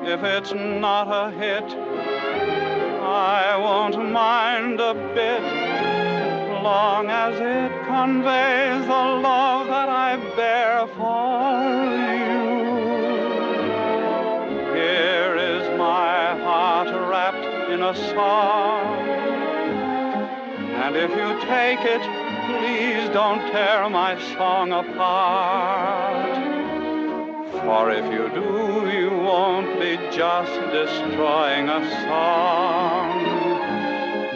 If it's not a hit, I won't mind a bit, long as it conveys the love that I bear for you. Here is my heart wrapped in a song, and if you take it, please don't tear my song apart. For if you do, you won't be just destroying a song.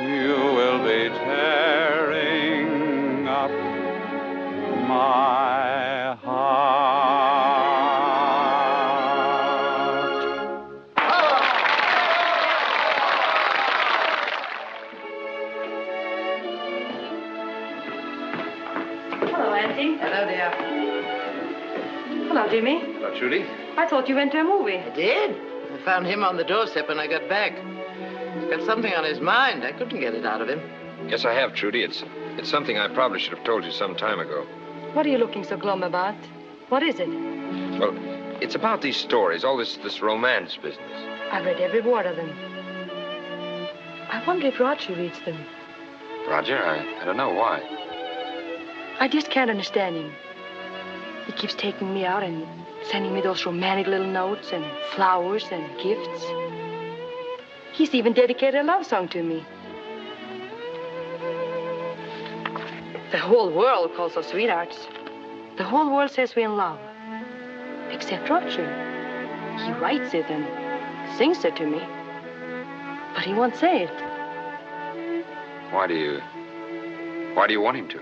You will be tearing up my heart. Hello, Auntie. Hello, dear. Hello, Jimmy. Hello, Trudy. I thought you went to a movie. I did. I found him on the doorstep when I got back. He's got something on his mind. I couldn't get it out of him. Yes, I have, Trudy. It's something I probably should have told you some time ago. What are you looking so glum about? What is it? Well, it's about these stories, all this romance business. I've read every word of them. I wonder if Roger reads them. Roger, I don't know why. I just can't understand him. He keeps taking me out and sending me those romantic little notes and flowers and gifts. He's even dedicated a love song to me. The whole world calls us sweethearts. The whole world says we're in love. Except Roger. He writes it and sings it to me. But he won't say it. Why do you want him to?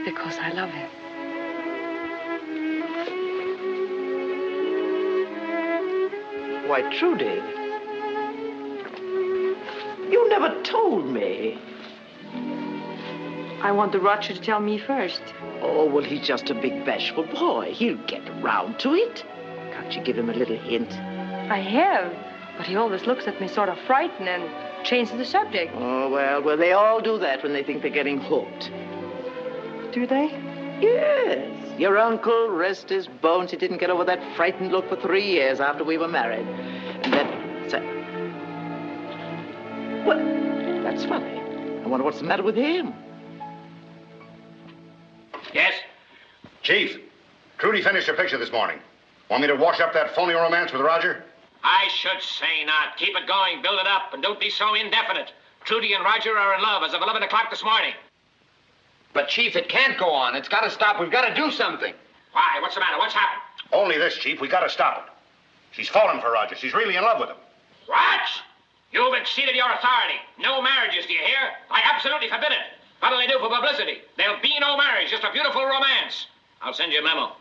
Because I love him. Why, Trudy, you never told me. I wanted Roger to tell me first. Oh, well, he's just a big bashful boy. He'll get around to it. Can't you give him a little hint? I have, but he always looks at me sort of frightened and changes the subject. Oh, well, they all do that when they think they're getting hooked. Do they? Yes. Your uncle, rest his bones, he didn't get over that frightened look for 3 years after we were married. And then... Well, that's funny. I wonder what's the matter with him. Yes? Chief, Trudy finished her picture this morning. Want me to wash up that phony romance with Roger? I should say not. Keep it going, build it up, and don't be so indefinite. Trudy and Roger are in love as of 11 o'clock this morning. But, Chief, it can't go on. It's got to stop. We've got to do something. Why? What's the matter? What's happened? Only this, Chief. We got to stop it. She's fallen for Roger. She's really in love with him. What? You've exceeded your authority. No marriages, do you hear? I absolutely forbid it. What'll they do for publicity? There'll be no marriage, just a beautiful romance. I'll send you a memo.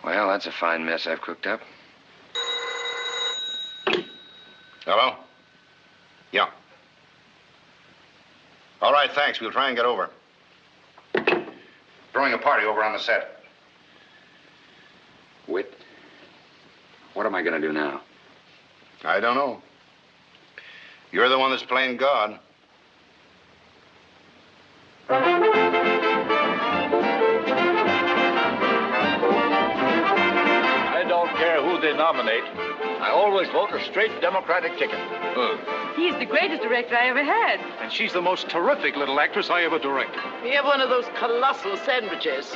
Well, that's a fine mess I've cooked up. Hello? Yeah. All right, thanks. We'll try and get over. Throwing a party over on the set. Whit, what am I going to do now? I don't know. You're the one that's playing God. I don't care who they nominate. I always vote a straight Democratic ticket. He's the greatest director I ever had. And she's the most terrific little actress I ever directed. You have one of those colossal sandwiches.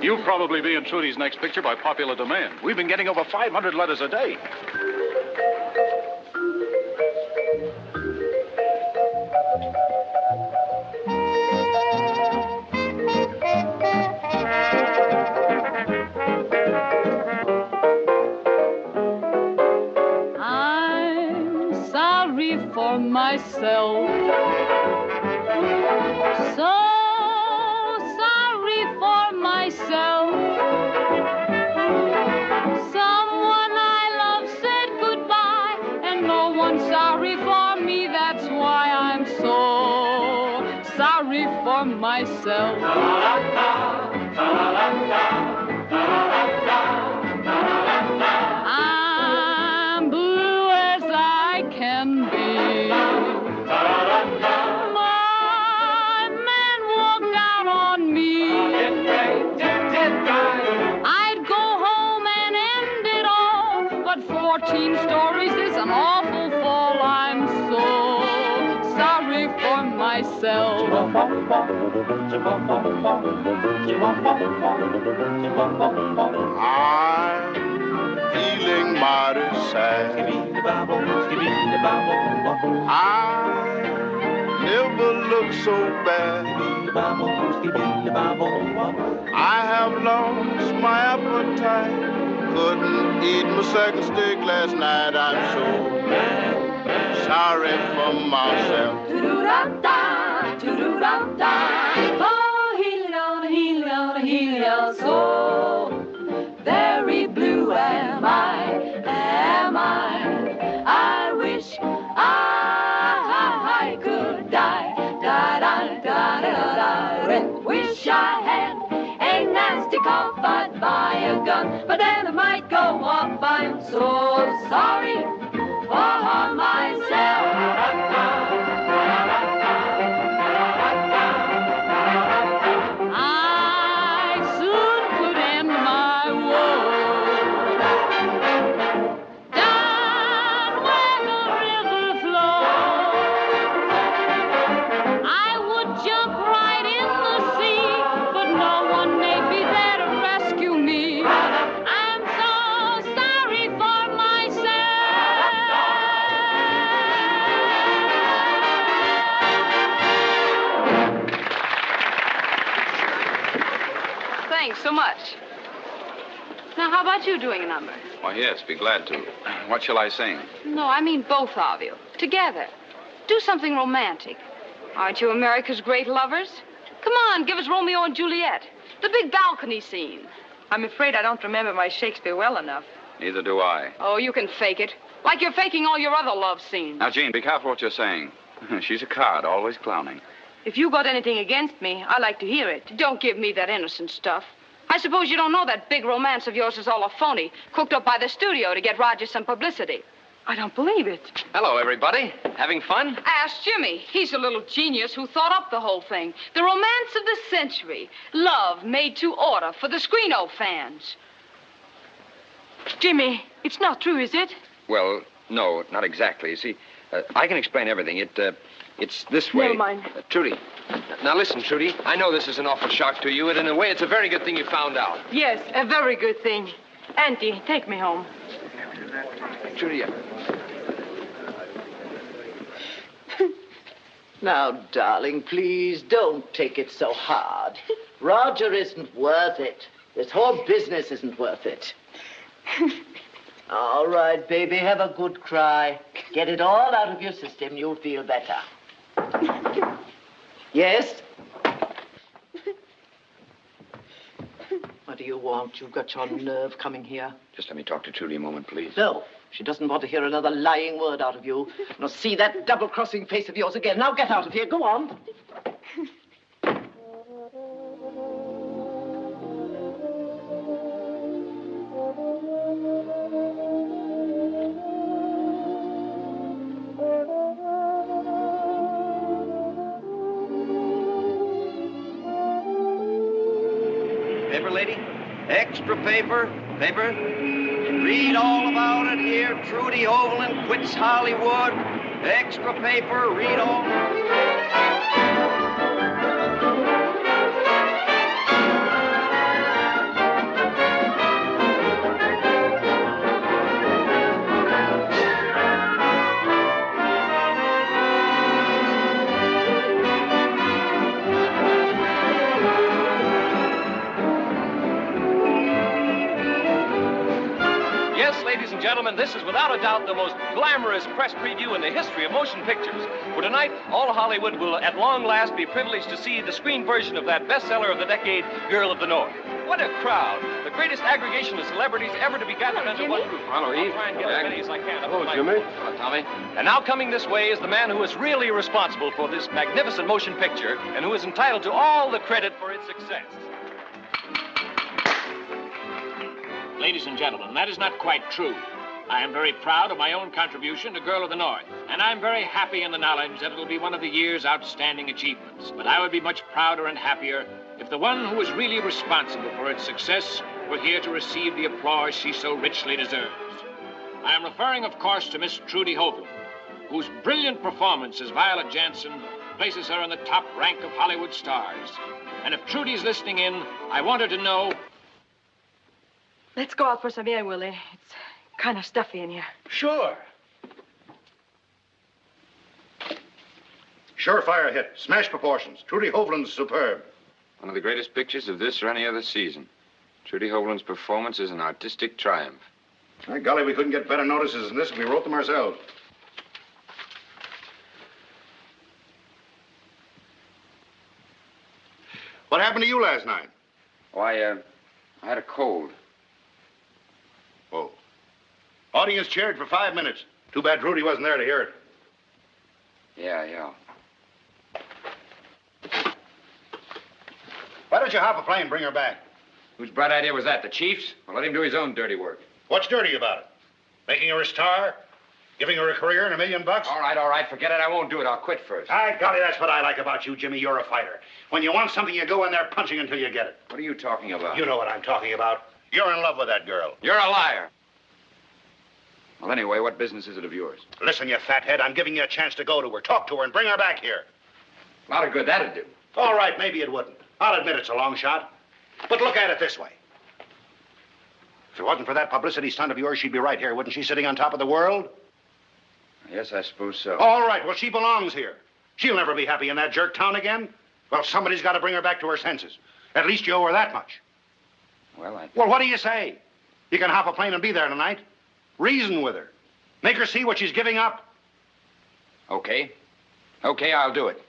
You'll probably be in Trudy's next picture by popular demand. We've been getting over 500 letters a day. For myself, so sorry for myself. Someone I love said goodbye, and no one's sorry for me. That's why I'm so sorry for myself. I'm blue as I can be. My man walked out on me. I'd go home and end it all, but 14 stories is an awful fall. I'm so sorry for myself. I'm feeling mighty sad. I never looked so bad. I have lost my appetite. Couldn't eat my second steak last night. I'm so sorry for myself. Oh, heel, so very blue am I. I wish I could die. Wish I had a nasty cough, I'd buy a gun, but then it might go off. I'm so sorry for myself. I soon could end my woe down where the river flows. I would jump right in the sea, but no one may be there to rescue me. I'm so sorry for myself. Thanks so much. Now, how about you doing a number? Why, yes, be glad to. What shall I sing? No, I mean both of you. Together. Do something romantic. Aren't you America's great lovers? Come on, give us Romeo and Juliet. The big balcony scene. I'm afraid I don't remember my Shakespeare well enough. Neither do I. Oh, you can fake it. Like you're faking all your other love scenes. Now, Jean, be careful what you're saying. She's a card, always clowning. If you got anything against me, I'd like to hear it. Don't give me that innocent stuff. I suppose you don't know that big romance of yours is all a phony, cooked up by the studio to get Roger some publicity. I don't believe it. Hello, everybody. Having fun? Ask Jimmy. He's a little genius who thought up the whole thing. The romance of the century. Love made to order for the Screeno fans. Jimmy, it's not true, is it? Well, no, not exactly. You see, I can explain everything. It's this way. Never mind. Trudy. Now listen, Trudy. I know this is an awful shock to you, and in a way, it's a very good thing you found out. Yes, a very good thing. Auntie, take me home. Trudy. Now, darling, please don't take it so hard. Roger isn't worth it. This whole business isn't worth it. All right, baby, have a good cry. Get it all out of your system. You'll feel better. Yes? What do you want? You've got your nerve coming here. Just let me talk to Trudy a moment, please. No, She doesn't want to hear another lying word out of you. Nor see that double-crossing face of yours again. Now get out of here. Go on. Paper, lady? Extra paper? Paper? Read all about it here. Trudy Overland quits Hollywood. Extra paper, read all. Ladies and gentlemen, this is without a doubt the most glamorous press preview in the history of motion pictures. For tonight, all Hollywood will at long last be privileged to see the screen version of that bestseller of the decade, Girl of the North. What a crowd! The greatest aggregation of celebrities ever to be gathered under one roof. Hello, Eve. I'll try and get as many as I can. Hello, Jimmy. Hello, Tommy. And now coming this way is the man who is really responsible for this magnificent motion picture and who is entitled to all the credit for its success. Ladies and gentlemen, that is not quite true. I am very proud of my own contribution to Girl of the North, and I'm very happy in the knowledge that it'll be one of the year's outstanding achievements. But I would be much prouder and happier if the one who is really responsible for its success were here to receive the applause she so richly deserves. I am referring, of course, to Miss Trudy Hovland, whose brilliant performance as Violet Jansen places her in the top rank of Hollywood stars. And if Trudy's listening in, I want her to know... Let's go out for some air, Willie. It's kind of stuffy in here. Sure. Surefire hit. Smash proportions. Trudy Hovland's superb. One of the greatest pictures of this or any other season. Trudy Hovland's performance is an artistic triumph. My golly, we couldn't get better notices than this if we wrote them ourselves. What happened to you last night? Oh, I had a cold. Oh. Audience cheered for 5 minutes. Too bad Trudy wasn't there to hear it. Yeah. Why don't you hop a plane and bring her back? Whose bright idea was that? The chief's? Well, let him do his own dirty work. What's dirty about it? Making her a star? Giving her a career and $1 million? All right. Forget it. I won't do it. I'll quit first. By golly, that's what I like about you, Jimmy. You're a fighter. When you want something, you go in there punching until you get it. What are you talking about? You know what I'm talking about. You're in love with that girl. You're a liar. Well, anyway, what business is it of yours? Listen, you fathead, I'm giving you a chance to go to her, talk to her, and bring her back here. A lot of good that'd do. All right, maybe it wouldn't. I'll admit it's a long shot. But look at it this way. If it wasn't for that publicity stunt of yours, she'd be right here, wouldn't she, sitting on top of the world? Yes, I suppose so. All right, well, she belongs here. She'll never be happy in that jerk town again. Well, somebody's got to bring her back to her senses. At least you owe her that much. Well, Well, what do you say? You can hop a plane and be there tonight. Reason with her. Make her see what she's giving up. Okay, I'll do it.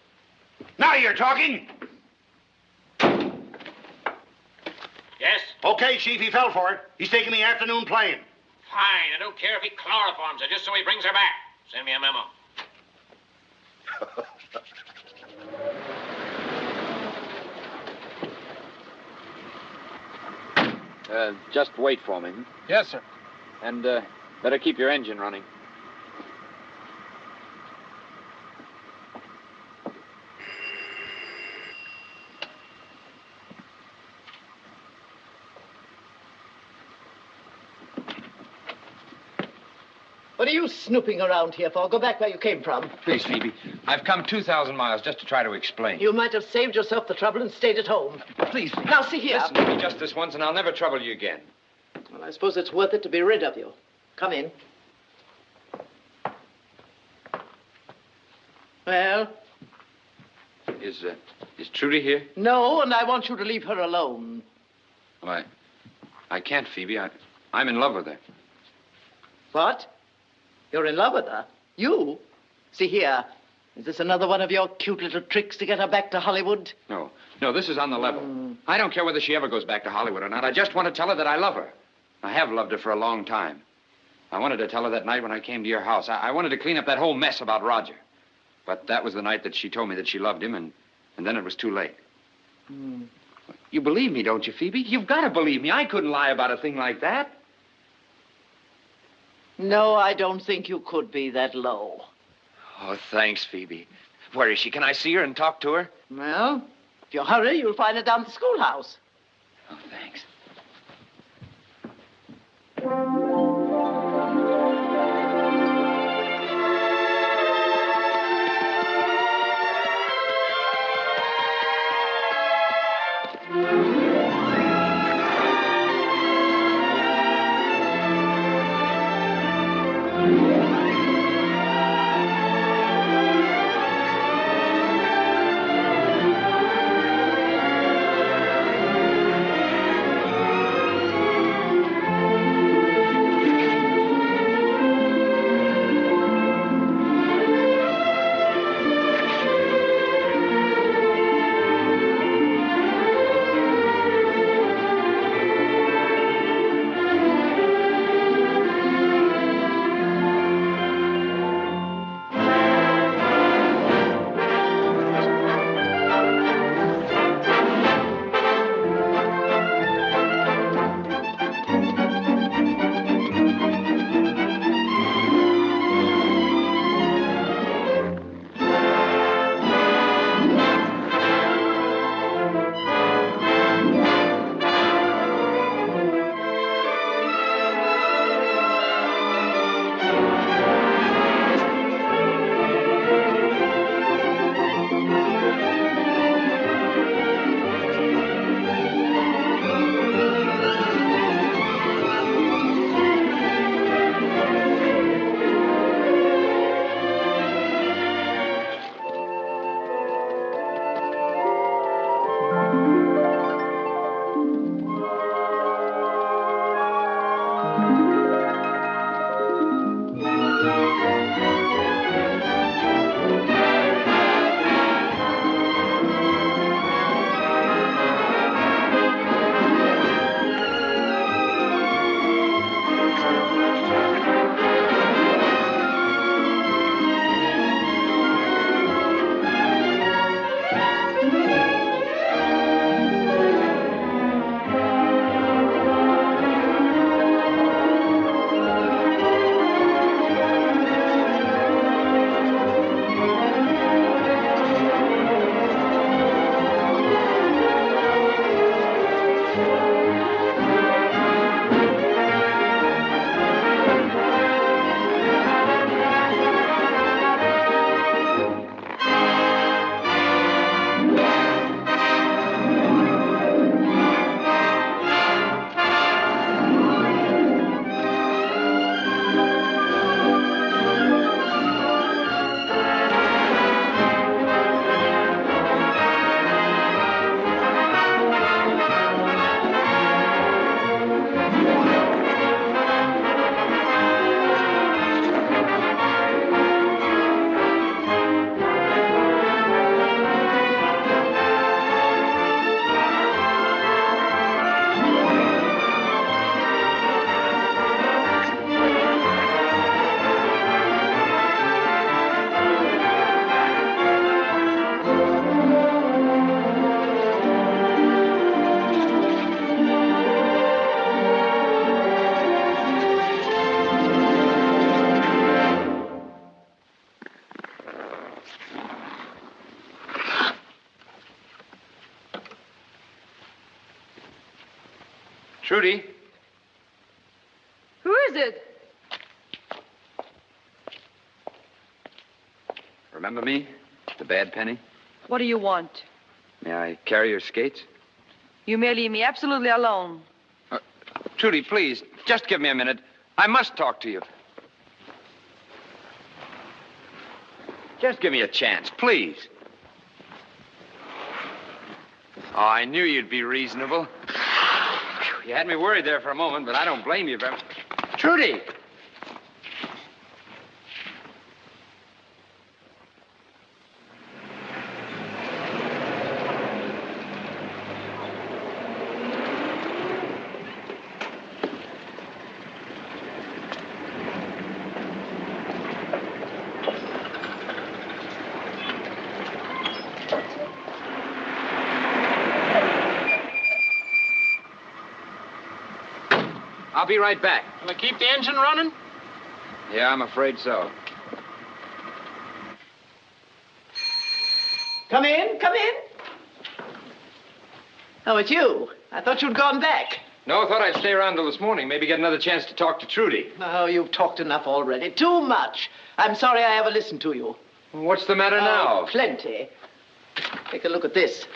Now you're talking. Yes? Okay, Chief, he fell for it. He's taking the afternoon plane. Fine. I don't care if he chloroforms her, just so he brings her back. Send me a memo. Just wait for me. Yes, sir. And better keep your engine running. What are you snooping around here for? Go back where you came from. Please, Phoebe. I've come 2,000 miles just to try to explain. You might have saved yourself the trouble and stayed at home. Please. Now, see here. Listen to me just this once, and I'll never trouble you again. Well, I suppose it's worth it to be rid of you. Come in. Well? Is Trudy here? No, and I want you to leave her alone. Well, I can't, Phoebe. I'm in love with her. What? You're in love with her? You? See here. Is this another one of your cute little tricks to get her back to Hollywood? No, this is on the level. I don't care whether she ever goes back to Hollywood or not. I just want to tell her that I love her. I have loved her for a long time. I wanted to tell her that night when I came to your house. I wanted to clean up that whole mess about Roger. But that was the night that she told me that she loved him, and then it was too late. You believe me, don't you, Phoebe? You've got to believe me. I couldn't lie about a thing like that. No, I don't think you could be that low. Oh, thanks, Phoebe. Where is she? Can I see her and talk to her? Well, if you hurry, you'll find her down at the schoolhouse. Oh, thanks. Trudy? Who is it? Remember me? The bad penny? What do you want? May I carry your skates? You may leave me absolutely alone. Trudy, please, just give me a minute. I must talk to you. Just give me a chance, please. Oh, I knew you'd be reasonable. You had me worried there for a moment, but I don't blame you very much. Trudy! I'll be right back. Will they keep the engine running? Yeah, I'm afraid so. Come in, come in. Oh, it's you. I thought you'd gone back. No, I thought I'd stay around till this morning. Maybe get another chance to talk to Trudy. Oh, you've talked enough already. Too much. I'm sorry I ever listened to you. What's the matter now? Plenty. Take a look at this.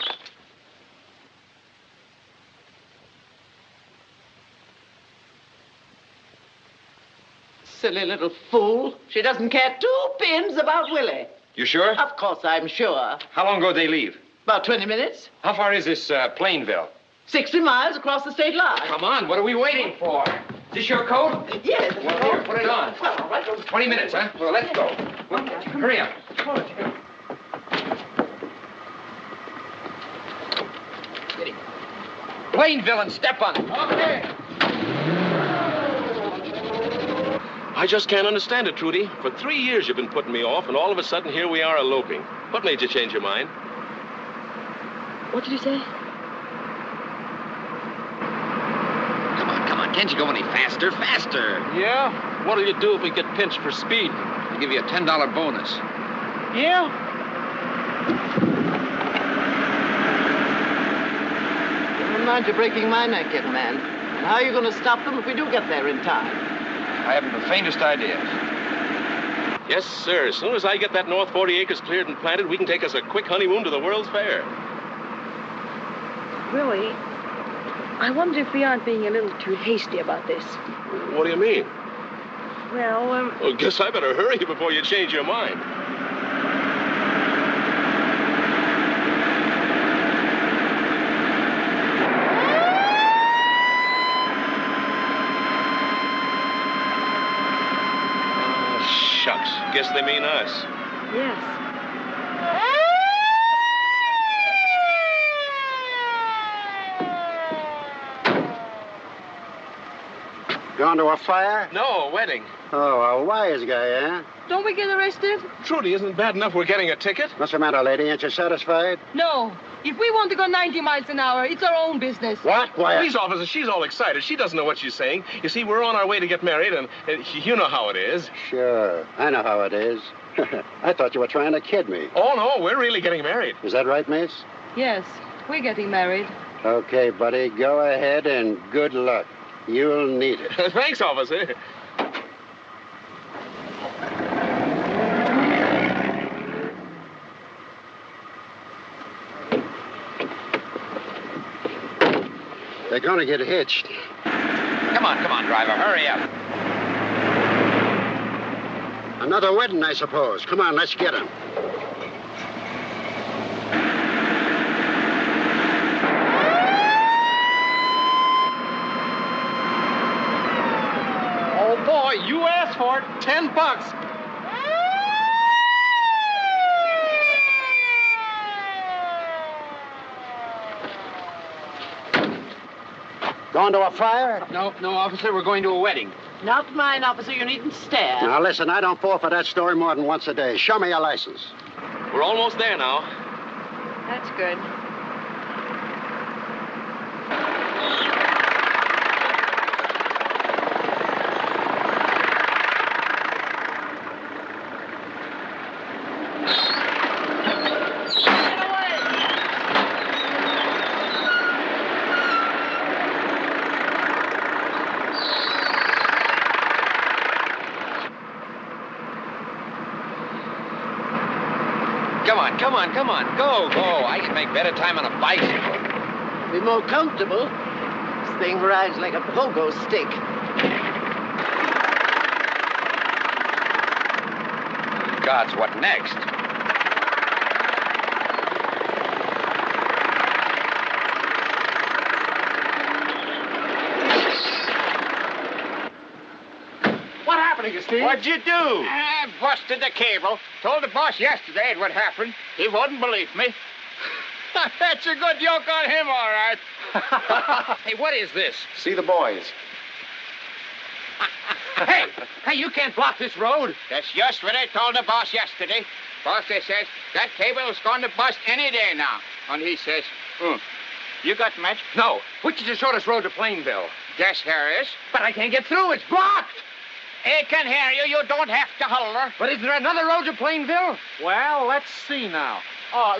Silly little fool. She doesn't care 2 pins about Willie. You sure? Of course I'm sure. How long ago did they leave? About 20 minutes. How far is this Plainville? 60 miles across the state line. Come on, what are we waiting for? Is this your coat? Yes. Well, here, put it on. Well, all right. 20 minutes, huh? Well, let's go. Well, hurry up. Get him. Plainville and step on it. Okay. I just can't understand it, Trudy. For 3 years you've been putting me off, and all of a sudden here we are eloping. What made you change your mind? What did you say? Come on, can't you go any faster? Faster. Yeah? What'll you do if we get pinched for speed? I'll give you a $10 bonus. Yeah? Never mind you're breaking my neck, young man. And how are you going to stop them if we do get there in time? I haven't the faintest idea. Yes, sir. As soon as I get that north 40 acres cleared and planted, we can take us a quick honeymoon to the World's Fair. Willie, I wonder if we aren't being a little too hasty about this. What do you mean? Well, Well, guess I better hurry before you change your mind. Shucks. Guess they mean us. yes. Gone to a fire? No, a wedding. Oh, a wise guy, eh? Don't we get arrested? Trudy, isn't it bad enough we're getting a ticket? What's the matter, lady? Ain't you satisfied? No. If we want to go 90 miles an hour, it's our own business. What? Why? Police officer, she's all excited. She doesn't know what she's saying. You see, we're on our way to get married, and you know how it is. Sure. I know how it is. I thought you were trying to kid me. Oh, no, we're really getting married. Is that right, miss? Yes, we're getting married. Okay, buddy. Go ahead and good luck. You'll need it. Thanks, officer. They're going to get hitched. Come on, driver. Hurry up. Another wedding, I suppose. Come on, let's get him. Oh, boy, you asked for it. $10. Going to a fire? No, officer, we're going to a wedding. Not mine, officer. You needn't stare. Now, listen, I don't fall for that story more than once a day. Show me your license. We're almost there now. That's good. Come on. Go. I can make better time on a bicycle. Be more comfortable. This thing rides like a pogo stick. Gods, what next? What happened to you, Steve? What'd you do? I busted the cable. Told the boss yesterday it would happen. He wouldn't believe me. That's a good joke on him, all right. Hey, what is this? See the boys. Hey, you can't block this road. That's just what I told the boss yesterday. Boss, they says, that cable is going to bust any day now. And he says, you got match? No. Which is the shortest road to Plainville? Yes, here is. But I can't get through. It's blocked. He can hear you. You don't have to holler. But is there another road to Plainville? Well, let's see now.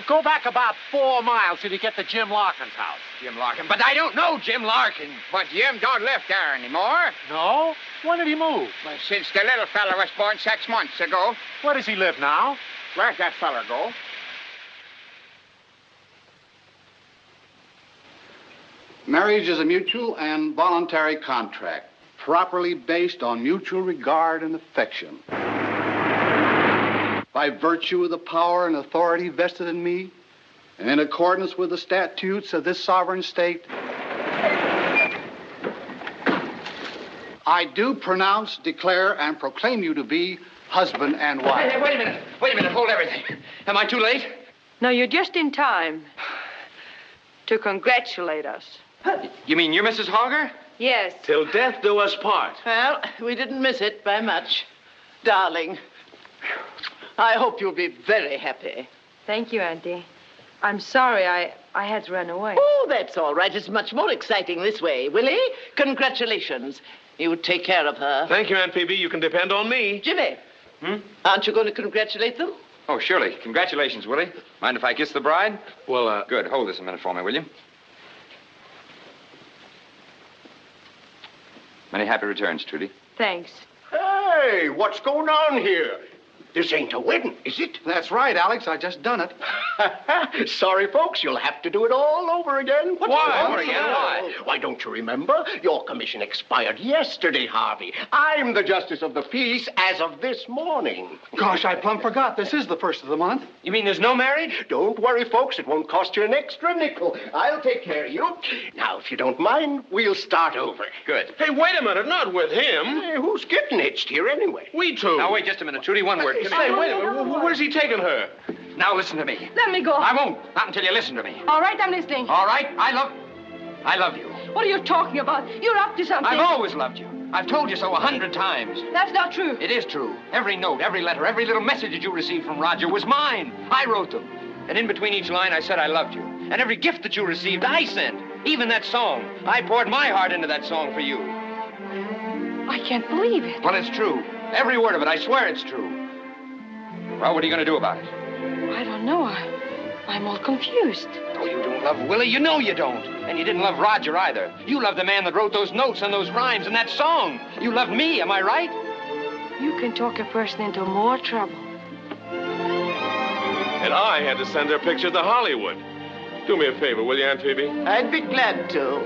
Go back about 4 miles till you get to Jim Larkin's house. Jim Larkin. But I don't know Jim Larkin. But Jim don't live there anymore. No? When did he move? Well, since the little fella was born 6 months ago. Where does he live now? Where'd that fella go? Marriage is a mutual and voluntary contract, properly based on mutual regard and affection. By virtue of the power and authority vested in me, and in accordance with the statutes of this sovereign state, I do pronounce, declare, and proclaim you to be husband and wife. Hey, wait a minute. Wait a minute. Hold everything. Am I too late? No, you're just in time to congratulate us. You mean you're Mrs. Hogger? Yes. Till death do us part. Well, we didn't miss it by much. Darling, I hope you'll be very happy. Thank you, Auntie. I'm sorry I had to run away. Oh, that's all right. It's much more exciting this way. Willie, congratulations. You take care of her. Thank you, Aunt Phoebe. You can depend on me. Jimmy. Aren't you going to congratulate them? Oh, surely. Congratulations, Willie. Mind if I kiss the bride? Well, Good. Hold this a minute for me, will you? Many happy returns, Trudy. Thanks. Hey, what's going on here? This ain't a wedding, is it? That's right, Alex. I just done it. Sorry, folks. You'll have to do it all over again. Why? Over again? Why? Why, don't you remember? Your commission expired yesterday, Harvey. I'm the justice of the peace as of this morning. Gosh, I plumb forgot. This is the first of the month. You mean there's no marriage? Don't worry, folks. It won't cost you an extra nickel. I'll take care of you. Now, if you don't mind, we'll start over. Good. Hey, wait a minute. Not with him. Hey, who's getting hitched here anyway? We two. Now, wait just a minute, Trudy. One word. Say, wait a minute. Where's he taking her? Now, listen to me. Let me go. I won't. Not until you listen to me. All right, I'm listening. All right? I love you. What are you talking about? You're up to something. I've always loved you. I've told you so 100 times. That's not true. It is true. Every note, every letter, every little message that you received from Roger was mine. I wrote them. And in between each line, I said I loved you. And every gift that you received, I sent. Even that song. I poured my heart into that song for you. I can't believe it. Well, it's true. Every word of it. I swear it's true. Well, what are you going to do about it? I don't know. I'm all confused. Oh, you don't love Willie. You know you don't. And you didn't love Roger either. You loved the man that wrote those notes and those rhymes and that song. You loved me, am I right? You can talk a person into more trouble. And I had to send her picture to Hollywood. Do me a favor, will you, Aunt Phoebe? I'd be glad to.